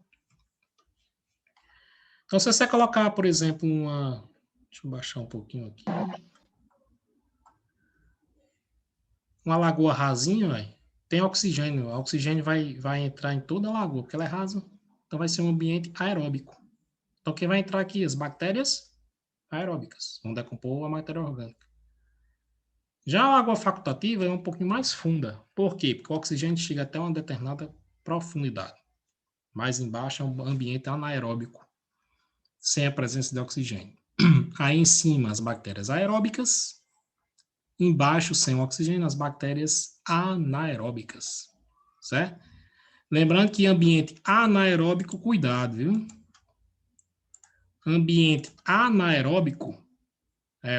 Então, se você colocar, por exemplo, deixa eu baixar um pouquinho aqui. Uma lagoa rasinha, véio, tem oxigênio. O oxigênio vai entrar em toda a lagoa, porque ela é rasa. Então, vai ser um ambiente aeróbico. Então, quem vai entrar aqui? As bactérias aeróbicas. Vão decompor a matéria orgânica. Já a água facultativa é um pouquinho mais funda. Por quê? Porque o oxigênio chega até uma determinada profundidade. Mais embaixo é um ambiente anaeróbico, sem a presença de oxigênio. Aí em cima as bactérias aeróbicas, embaixo sem oxigênio as bactérias anaeróbicas, certo? Lembrando que ambiente anaeróbico, cuidado, viu? Ambiente anaeróbico,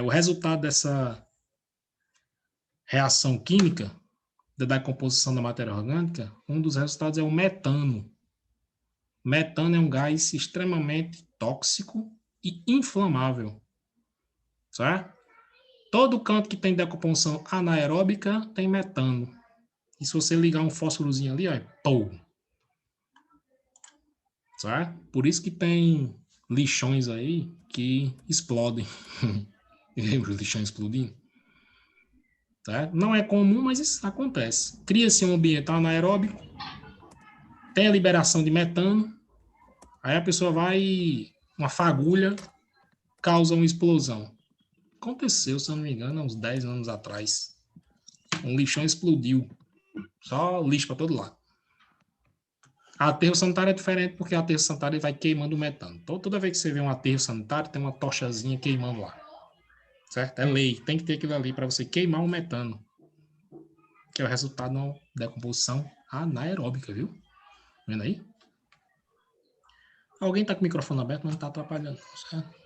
o resultado dessa reação química, da decomposição da matéria orgânica, um dos resultados é o metano. Metano é um gás extremamente tóxico e inflamável, certo? Todo canto que tem decomposição anaeróbica tem metano. E se você ligar um fósforozinho ali, ó, pô, certo? Por isso que tem lixões aí que explodem. Lembra os lixões explodindo? Certo? Não é comum, mas isso acontece. Cria-se um ambiente anaeróbico, tem a liberação de metano, aí a pessoa vai, uma fagulha, causa uma explosão. Aconteceu, se eu não me engano, há uns 10 anos atrás. Um lixão explodiu. Só lixo para todo lado. Aterro sanitário é diferente, porque aterro sanitário vai queimando o metano. Então, toda vez que você vê um aterro sanitário, tem uma tochazinha queimando lá. Certo? É lei. Tem que ter aquilo ali para você queimar o metano. Que é o resultado da decomposição anaeróbica, viu? Vendo aí? Alguém está com o microfone aberto, mas não está atrapalhando, certo?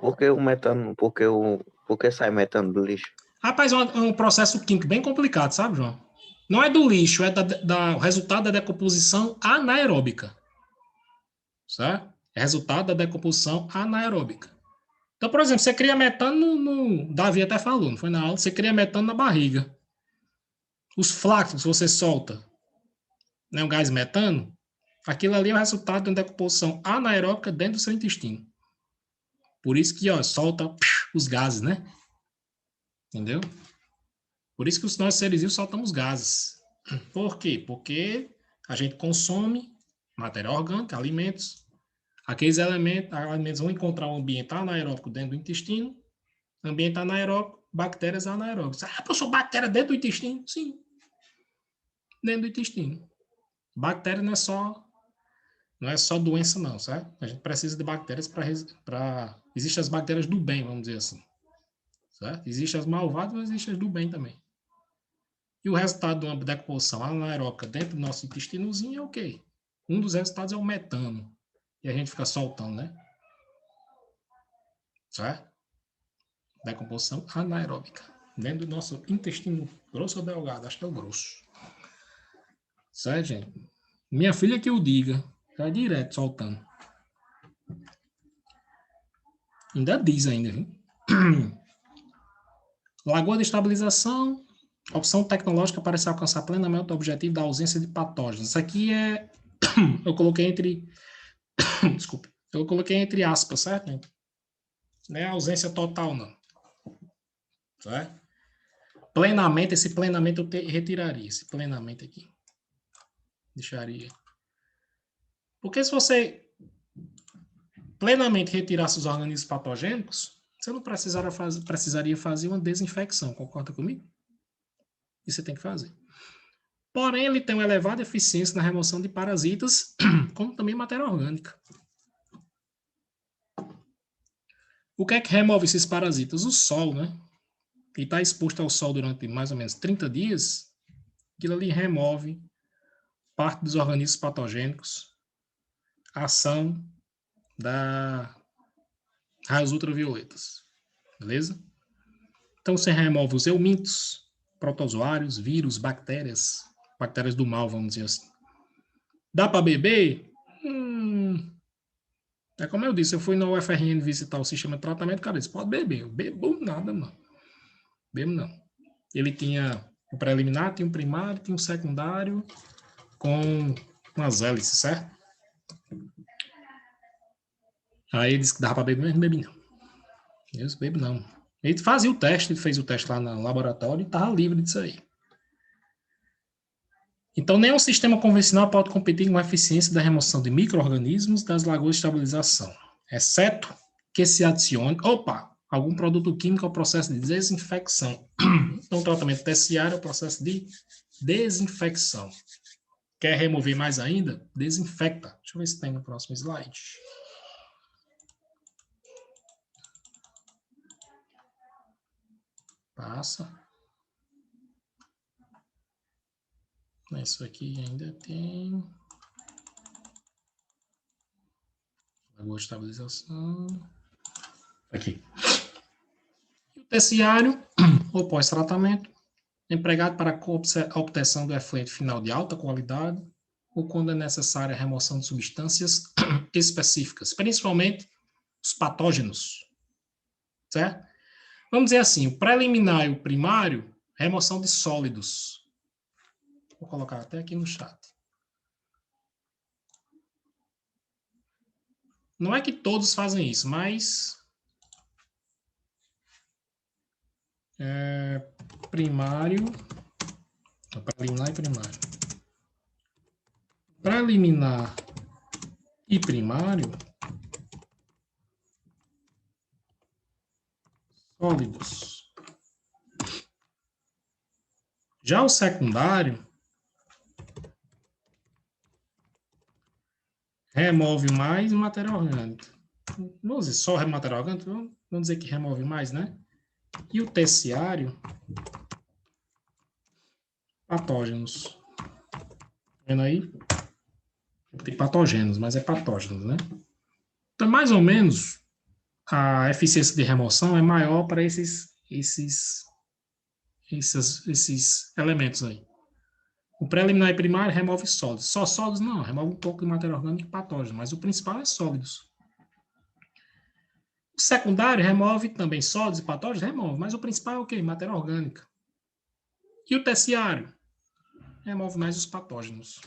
Porque o metano, porque sai metano do lixo? Rapaz, é um processo químico bem complicado, sabe, João? Não é do lixo, é o resultado da decomposição anaeróbica. Certo? É resultado da decomposição anaeróbica. Então, por exemplo, você cria metano Davi até falou, não foi na aula? Você cria metano na barriga. Os flácidos que você solta, né, o gás metano, aquilo ali é o resultado de uma decomposição anaeróbica dentro do seu intestino. Por isso que, ó, solta os gases, né? Entendeu? Por isso que nós seres vivos soltamos gases. Por quê? Porque a gente consome matéria orgânica, alimentos. Aqueles alimentos vão encontrar um ambiente anaeróbico dentro do intestino. Ambiente anaeróbico, bactérias anaeróbicas. Ah, professor, bactéria dentro do intestino? Sim. Dentro do intestino. Bactéria não é só doença, não, certo? A gente precisa de bactérias para. Existem as bactérias do bem, vamos dizer assim. Certo? Existem as malvadas, mas existem as do bem também. E o resultado de uma decomposição anaeróbica dentro do nosso intestinozinho é o quê? Um dos resultados é o metano. E a gente fica soltando, né? Certo? Decomposição anaeróbica. Dentro do nosso intestino grosso ou delgado? Acho que é o grosso. Certo, gente? Minha filha que o diga. Já direto soltando. Ainda diz ainda, viu? Lagoa de estabilização. Opção tecnológica para se alcançar plenamente o objetivo da ausência de patógenos. Isso aqui é... Eu coloquei entre... Desculpa. Eu coloquei entre aspas, certo, gente? Não é ausência total, não. Certo? Plenamente, esse plenamente eu retiraria. Esse plenamente aqui. Deixaria. Porque se você plenamente retirasse os organismos patogênicos, você não precisaria fazer uma desinfecção. Concorda comigo? Isso você tem que fazer. Porém, ele tem uma elevada eficiência na remoção de parasitas, como também matéria orgânica. O que é que remove esses parasitas? O sol, né? E está exposto ao sol durante mais ou menos 30 dias, aquilo ali remove parte dos organismos patogênicos, a ação das raios ultravioletas. Beleza? Então, você remove os eumintos, protozoários, vírus, bactérias do mal, vamos dizer assim. Dá para beber? É como eu disse, eu fui na UFRN visitar o sistema de tratamento, cara, disse, pode beber. Eu bebo nada, não. Bebo não. Ele tinha o preliminar, tinha o primário, tinha o secundário, com umas hélices, certo? Aí ele disse que dava para beber, mas não bebi não. Eu disse, bebo não. Ele fazia o teste, ele fez o teste lá no laboratório e estava livre disso aí. Então, nenhum sistema convencional pode competir com a eficiência da remoção de micro-organismos das lagoas de estabilização, exceto que se adicione, algum produto químico ao processo de desinfecção. Então, o tratamento terciário é o processo de desinfecção. Quer remover mais ainda? Desinfecta. Deixa eu ver se tem no próximo slide. Passa. Isso aqui ainda tem. Lagoa de estabilização. Aqui. E o terciário, ou pós-tratamento, empregado para a obtenção do efluente final de alta qualidade, ou quando é necessária a remoção de substâncias específicas, principalmente os patógenos. Certo? Vamos dizer assim, o preliminar e o primário, remoção de sólidos. Vou colocar até aqui no chat. Não é que todos fazem isso, mas Primário. Preliminar e primário. Preliminar e primário, sólidos. Já o secundário remove mais matéria orgânica. Vamos dizer só matéria orgânica? Vamos dizer que remove mais, né? E o terciário, patógenos. Vendo aí? Tem patógenos, mas é patógenos, né? Então, mais ou menos, a eficiência de remoção é maior para esses elementos aí. O preliminar e primário remove sólidos. Só sólidos não, remove um pouco de matéria orgânica e patógeno, mas o principal é sólidos. O secundário remove também sólidos e patógenos, remove, mas o principal é o quê? Matéria orgânica. E o terciário remove mais os patógenos,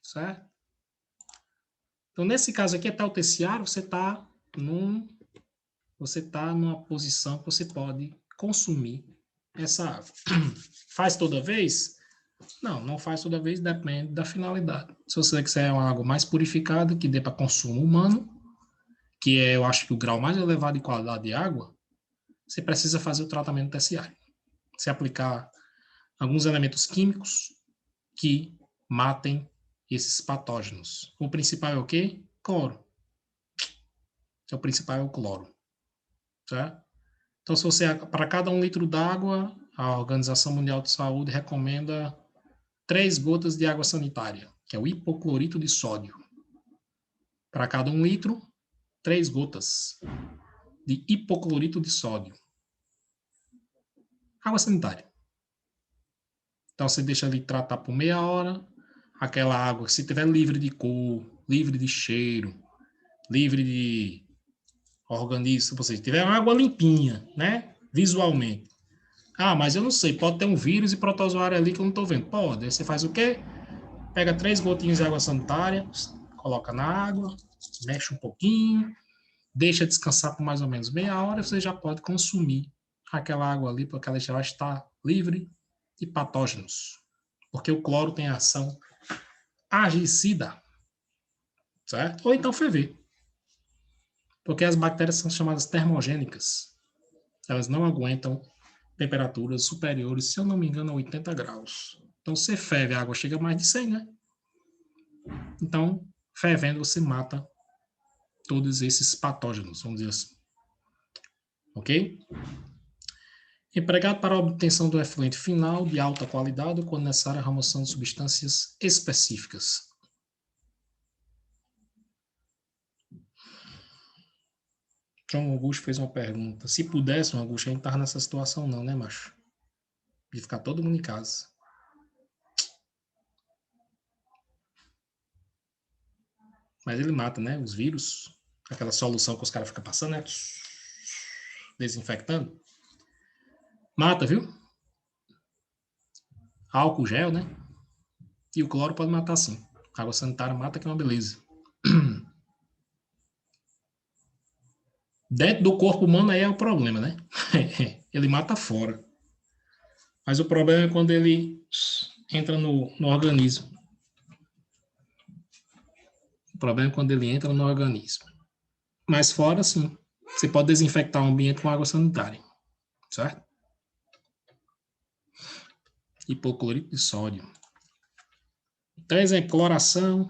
certo? Então, nesse caso aqui, até o terciário, você está numa posição que você pode consumir essa água. Faz toda vez? Não, não faz toda vez, depende da finalidade. Se você quiser uma água mais purificada, que dê para consumo humano, que é, eu acho que o grau mais elevado de qualidade de água, você precisa fazer o tratamento terciário. Você aplicar alguns elementos químicos que matem esses patógenos. O principal é o quê? Cloro. O principal é o cloro. Certo? Então, se você, para cada 1 litro d'água, a Organização Mundial de Saúde recomenda 3 gotas de água sanitária, que é o hipoclorito de sódio. Para cada 1 litro, 3 gotas de hipoclorito de sódio. Água sanitária. Então, você deixa ali tratar por meia hora. Aquela água, se tiver livre de cor, livre de cheiro, livre de organismo, ou seja, tiver uma água limpinha, né? Visualmente. Ah, mas eu não sei, pode ter um vírus e protozoário ali que eu não estou vendo. Pode. Aí você faz o quê? Pega 3 gotinhas de água sanitária, coloca na água, mexe um pouquinho, deixa descansar por mais ou menos meia hora, você já pode consumir aquela água ali, porque ela já vai estar livre de patógenos. Porque o cloro tem ação agicida, certo? Ou então ferver. Porque as bactérias são chamadas termogênicas. Elas não aguentam temperaturas superiores, se eu não me engano, a 80 graus. Então, você ferve, a água chega a mais de 100, né? Então, fervendo, você mata todos esses patógenos, vamos dizer assim. Ok? Empregado para a obtenção do efluente final de alta qualidade ou quando necessária a remoção de substâncias específicas. João Augusto fez uma pergunta. Se pudesse, Augusto, a gente não estava nessa situação não, né, macho? De ficar todo mundo em casa. Mas ele mata, né? Os vírus. Aquela solução que os caras ficam passando, né? Desinfectando. Mata, viu? Álcool gel, né? E o cloro pode matar sim. Água sanitária mata, que é uma beleza. Dentro do corpo humano aí é o problema, né? Ele mata fora. Mas o problema é quando ele entra no organismo. O problema é quando ele entra no organismo. Mas fora, sim. Você pode desinfectar o ambiente com água sanitária. Certo? Hipoclorito de sódio. Então, exemplo, cloração.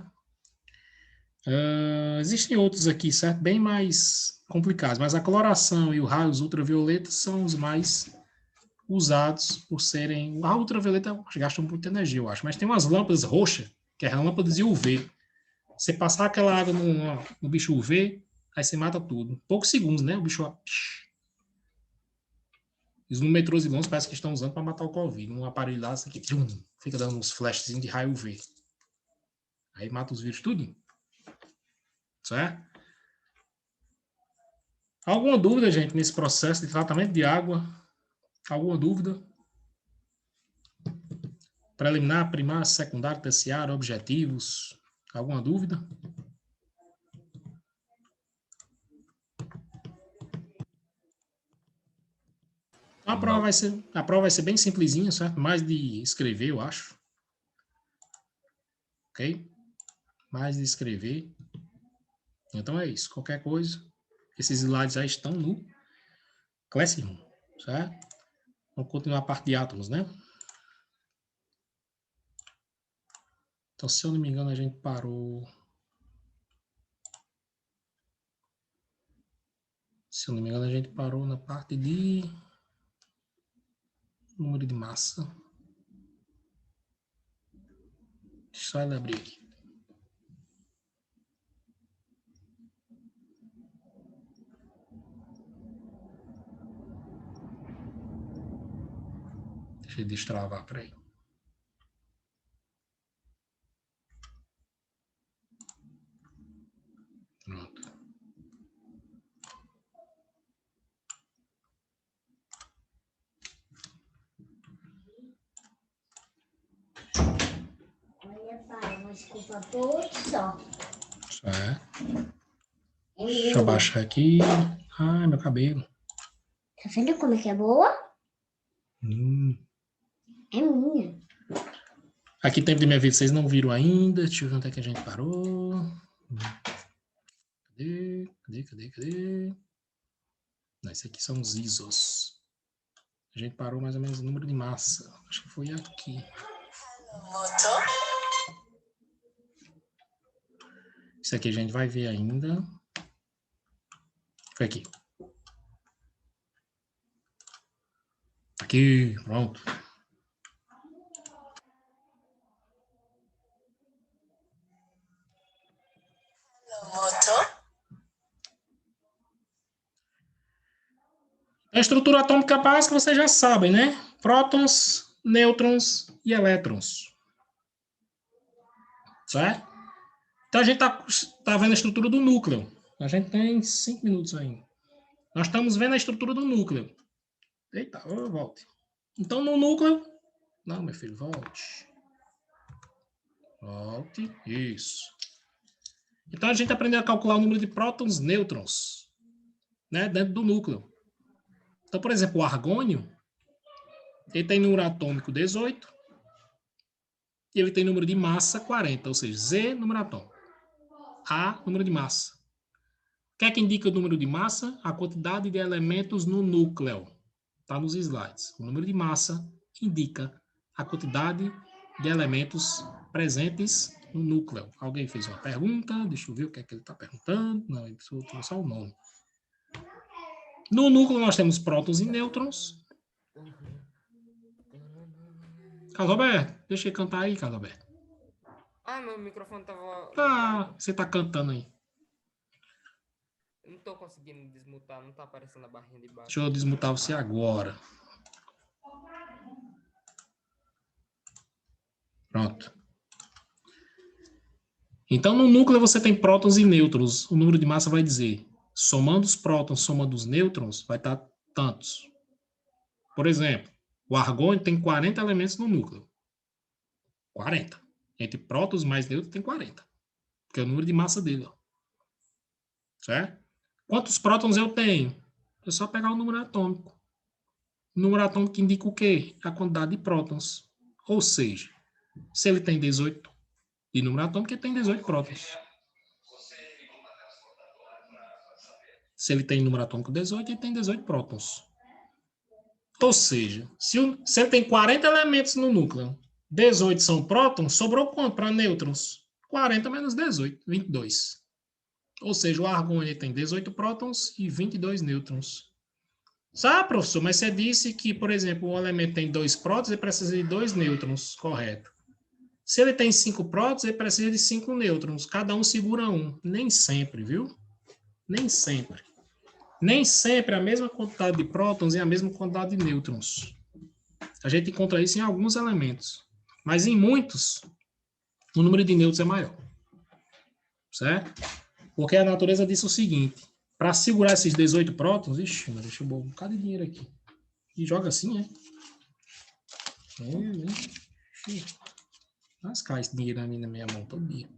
Existem outros aqui, certo? Bem mais complicados. Mas a cloração e os raios ultravioletas são os mais usados por serem... A ultravioleta gasta muita energia, eu acho. Mas tem umas lâmpadas roxas, que é lâmpadas de UV. Você passar aquela água no bicho UV, aí você mata tudo. Poucos segundos, né? O bicho... Os numetrosilons parece que estão usando para matar o Covid. Um aparelho lá, aqui, fica dando uns flashzinhos de raio UV. Aí mata os vírus tudo. Certo? Alguma dúvida, gente, nesse processo de tratamento de água? Alguma dúvida? Preliminar, primário, secundário, terciário, objetivos? Alguma dúvida? A prova vai ser bem simplesinha, certo? Mais de escrever, eu acho. Ok? Mais de escrever. Então é isso. Qualquer coisa, esses slides já estão no Classroom, certo? Vamos continuar a parte de átomos, né? Então, se eu não me engano, a gente parou... Se eu não me engano, a gente parou na parte de número de massa. Deixa eu só abrir aqui. Deixa eu destravar, peraí. Pronto. Olha, pai, uma escova boa só. Certo. Deixa eu baixar aqui. Ai, meu cabelo. Tá vendo como é que é boa? É minha. Aqui, tempo de minha vida, vocês não viram ainda. Deixa eu ver onde é que a gente parou. Cadê? Não, esse aqui são os ISOs. A gente parou mais ou menos no número de massa. Acho que foi aqui. Isso aqui a gente vai ver ainda. Foi aqui. Aqui, pronto. A estrutura atômica básica vocês já sabem, né? Prótons, nêutrons e elétrons. Certo? Então a gente tá vendo a estrutura do núcleo. A gente tem 5 minutos ainda. Nós estamos vendo a estrutura do núcleo. Eita, volte. Então no núcleo... Não, meu filho, volte. Volte. Isso. Então a gente aprendeu a calcular o número de prótons, nêutrons, né, dentro do núcleo. Então, por exemplo, o argônio, ele tem número atômico 18 e ele tem número de massa 40, ou seja, Z, número atômico. A, número de massa. O que é que indica o número de massa? A quantidade de elementos no núcleo. Está nos slides. O número de massa indica a quantidade de elementos presentes no núcleo. Alguém fez uma pergunta? Deixa eu ver o que é que ele está perguntando. Não, ele falou só o nome. No núcleo nós temos prótons e nêutrons. Carlos Alberto, deixa ele cantar aí, Carlos Alberto. Ah, meu microfone tava... Ah, você tá cantando aí. Eu não tô conseguindo desmutar, não tá aparecendo a barrinha de baixo. Deixa eu desmutar você agora. Pronto. Então, no núcleo você tem prótons e nêutrons. O número de massa vai dizer, somando os prótons, somando os nêutrons, vai estar tantos. Por exemplo, o argônio tem 40 elementos no núcleo. 40. Entre prótons mais nêutrons tem 40. Porque é o número de massa dele. Ó. Certo? Quantos prótons eu tenho? É só pegar o número atômico. O número atômico indica o quê? A quantidade de prótons. Ou seja, se ele tem 18 de número atômico, ele tem 18 prótons. Se ele tem número atômico 18, ele tem 18 prótons. Ou seja, se ele tem 40 elementos no núcleo, 18 são prótons, sobrou quanto para nêutrons? 40 menos 18, 22. Ou seja, o argônio tem 18 prótons e 22 nêutrons. Sabe, professor, mas você disse que, por exemplo, um elemento tem 2 prótons e precisa de 2 nêutrons, correto. Se ele tem 5 prótons, ele precisa de 5 nêutrons. Cada um segura um. Nem sempre, viu? Nem sempre. Nem sempre a mesma quantidade de prótons e a mesma quantidade de nêutrons. A gente encontra isso em alguns elementos. Mas em muitos, o número de nêutrons é maior. Certo? Porque a natureza disse o seguinte, para segurar esses 18 prótons, ixi, mas deixa eu botar um bocado de dinheiro aqui. E joga assim, é? Lascar esse dinheiro na minha mão todo dia.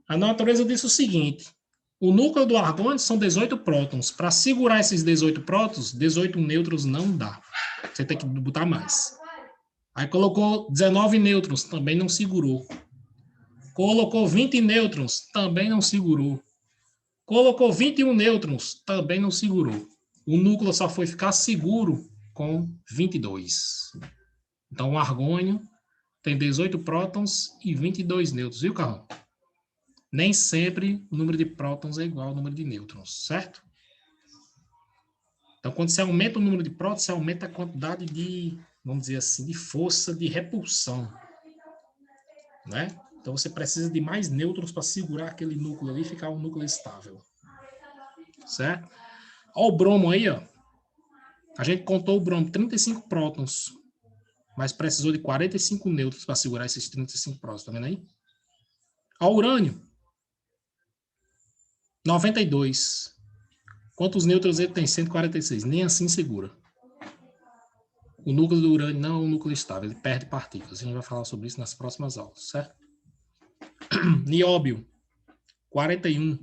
A natureza disse o seguinte, O núcleo do argônio são 18 prótons. Para segurar esses 18 prótons, 18 nêutrons não dá. Você tem que botar mais. Aí colocou 19 nêutrons, também não segurou. Colocou 20 nêutrons, também não segurou. Colocou 21 nêutrons, também não segurou. O núcleo só foi ficar seguro com 22. Então, o argônio tem 18 prótons e 22 nêutrons, viu, Carrão? Nem sempre o número de prótons é igual ao número de nêutrons, certo? Então, quando você aumenta o número de prótons, você aumenta a quantidade de, vamos dizer assim, de força de repulsão, né? Então, você precisa de mais nêutrons para segurar aquele núcleo ali e ficar um núcleo estável, certo? Olha o bromo aí, ó. A gente contou o bromo, 35 prótons, mas precisou de 45 nêutrons para segurar esses 35 prótons, tá vendo aí? Olha o urânio. 92. Quantos nêutrons ele tem? 146. Nem assim segura. O núcleo do urânio não é um núcleo estável, ele perde partículas. A gente vai falar sobre isso nas próximas aulas, certo? Nióbio. 41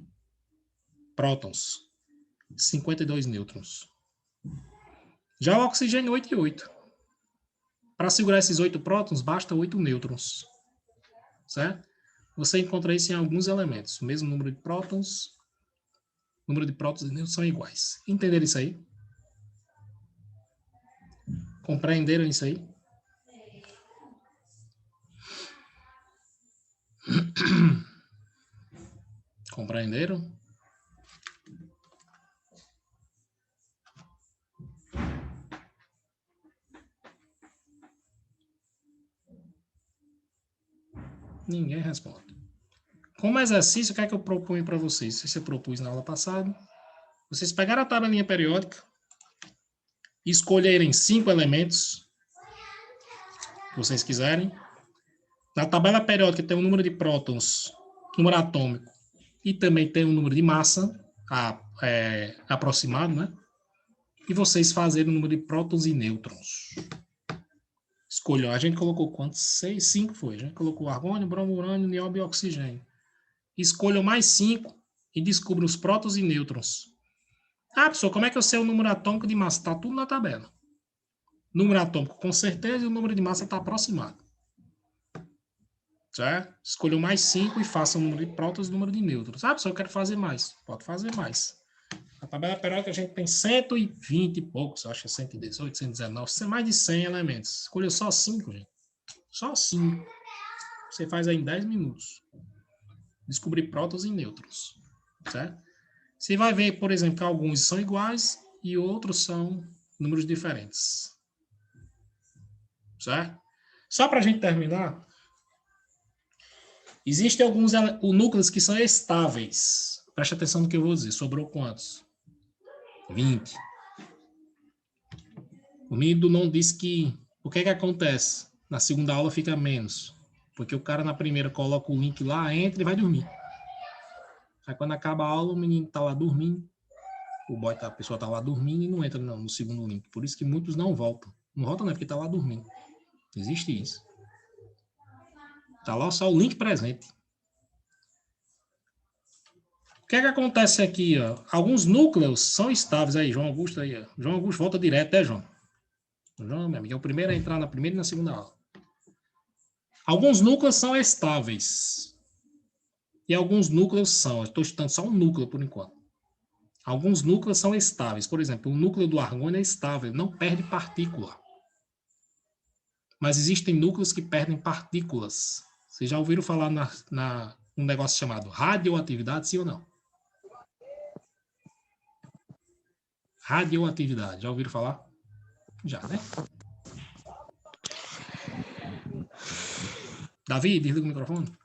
prótons. 52 nêutrons. Já o oxigênio, 8 e 8. Para segurar esses 8 prótons, basta 8 nêutrons. Certo? Você encontra isso em alguns elementos. O mesmo número de prótons. O número de prótons e nêutrons são iguais. Entenderam isso aí? Compreenderam isso aí? Compreenderam? Ninguém responde. Como exercício, o que é que eu proponho para vocês? Se eu propus na aula passada, vocês pegaram a tabelinha periódica, escolherem 5 elementos que vocês quiserem. Na tabela periódica tem o número de prótons, número atômico, e também tem o número de massa aproximado, né? E vocês fazerem o número de prótons e nêutrons. Escolham. A gente colocou quantos? 6, 5 foi. A gente colocou argônio, bromo, urânio, nióbio e oxigênio. Escolham mais 5 e descubram os prótons e nêutrons. Ah, professor, como é que eu sei o número atômico de massa? Está tudo na tabela. Número atômico com certeza e o número de massa está aproximado. Certo? Escolham mais 5 e façam o número de prótons e o número de nêutrons. Ah, professor, eu quero fazer mais. Pode fazer mais. Na tabela periódica a gente tem 120 e poucos, acho que é 118, 119, mais de 100 elementos. Escolha só 5, gente. Só 5. Você faz aí em 10 minutos. Descobrir prótons e nêutrons. Certo? Você vai ver, por exemplo, que alguns são iguais e outros são números diferentes. Certo? Só para a gente terminar, existem alguns núcleos que são estáveis. Preste atenção no que eu vou dizer. Sobrou quantos? 20. O menino não disse que... O que é que acontece? Na segunda aula fica menos. Porque o cara na primeira coloca o link lá, entra e vai dormir. Aí quando acaba a aula, o menino tá lá dormindo. A pessoa tá lá dormindo e não entra no segundo link. Por isso que muitos não voltam. Não voltam não, porque tá lá dormindo. Existe isso. Tá lá só o link presente. O que é que acontece aqui, ó? Alguns núcleos são estáveis aí, João Augusto aí, ó. João Augusto volta direto, né, João? João, meu amigo, é o primeiro a entrar na primeira e na segunda aula. Alguns núcleos são estáveis. E alguns núcleos são, eu estou estudando só um núcleo por enquanto. Alguns núcleos são estáveis. Por exemplo, o núcleo do argônio é estável, não perde partícula. Mas existem núcleos que perdem partículas. Vocês já ouviram falar um negócio chamado radioatividade, sim ou não? Radioatividade, já ouviram falar? Já, né? Davi, desliga o microfone.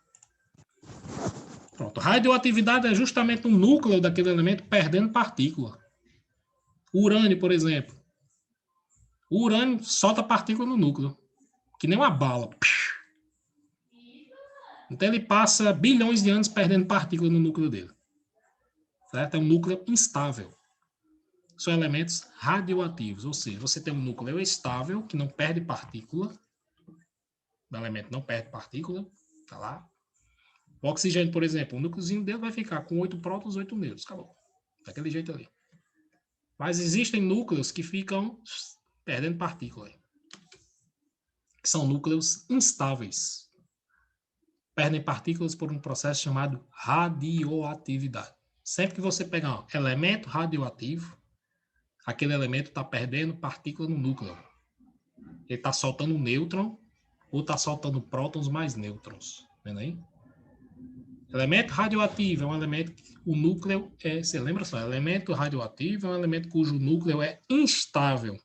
Pronto. Radioatividade é justamente um núcleo daquele elemento perdendo partícula. O urânio, por exemplo. O urânio solta partícula no núcleo, que nem uma bala. Então ele passa bilhões de anos perdendo partícula no núcleo dele. Certo? É um núcleo instável. São elementos radioativos, ou seja, você tem um núcleo estável que não perde partícula. O elemento não perde partícula, tá lá. O oxigênio, por exemplo, o núcleozinho dele vai ficar com 8 prótons, 8 nêutrons. Acabou. Daquele jeito ali. Mas existem núcleos que ficam perdendo partícula. Que são núcleos instáveis. Perdem partículas por um processo chamado radioatividade. Sempre que você pegar um elemento radioativo, aquele elemento está perdendo partícula no núcleo. Ele está soltando um nêutron ou está soltando prótons mais nêutrons. Vendo aí? Elemento radioativo é um elemento que o núcleo é... Você lembra só? Elemento radioativo é um elemento cujo núcleo é instável.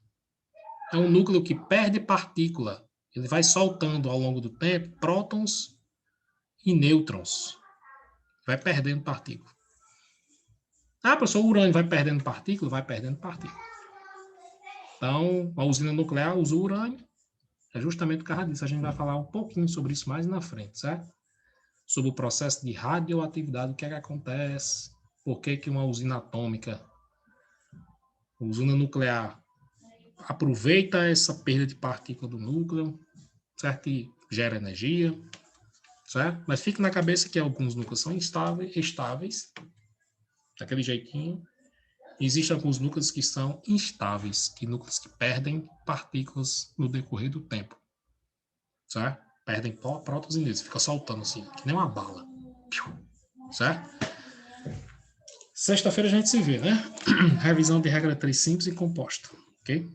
É um núcleo que perde partícula. Ele vai soltando ao longo do tempo prótons e nêutrons. Vai perdendo partícula. Ah, professor, o urânio vai perdendo partícula? Vai perdendo partícula. Então, a usina nuclear usa o urânio. É justamente por causa disso. A gente vai falar um pouquinho sobre isso mais na frente, certo? Sobre o processo de radioatividade, o que é que acontece, por que que uma usina atômica, usina nuclear, aproveita essa perda de partícula do núcleo, certo? E gera energia, certo? Mas fique na cabeça que alguns núcleos são estáveis, daquele jeitinho. Existem alguns núcleos que são instáveis, núcleos que perdem partículas no decorrer do tempo, certo? Perdem prótons e nêutrons, fica soltando assim, que nem uma bala, certo? Sexta-feira a gente se vê, né? Revisão de regra 3 simples e composta, ok?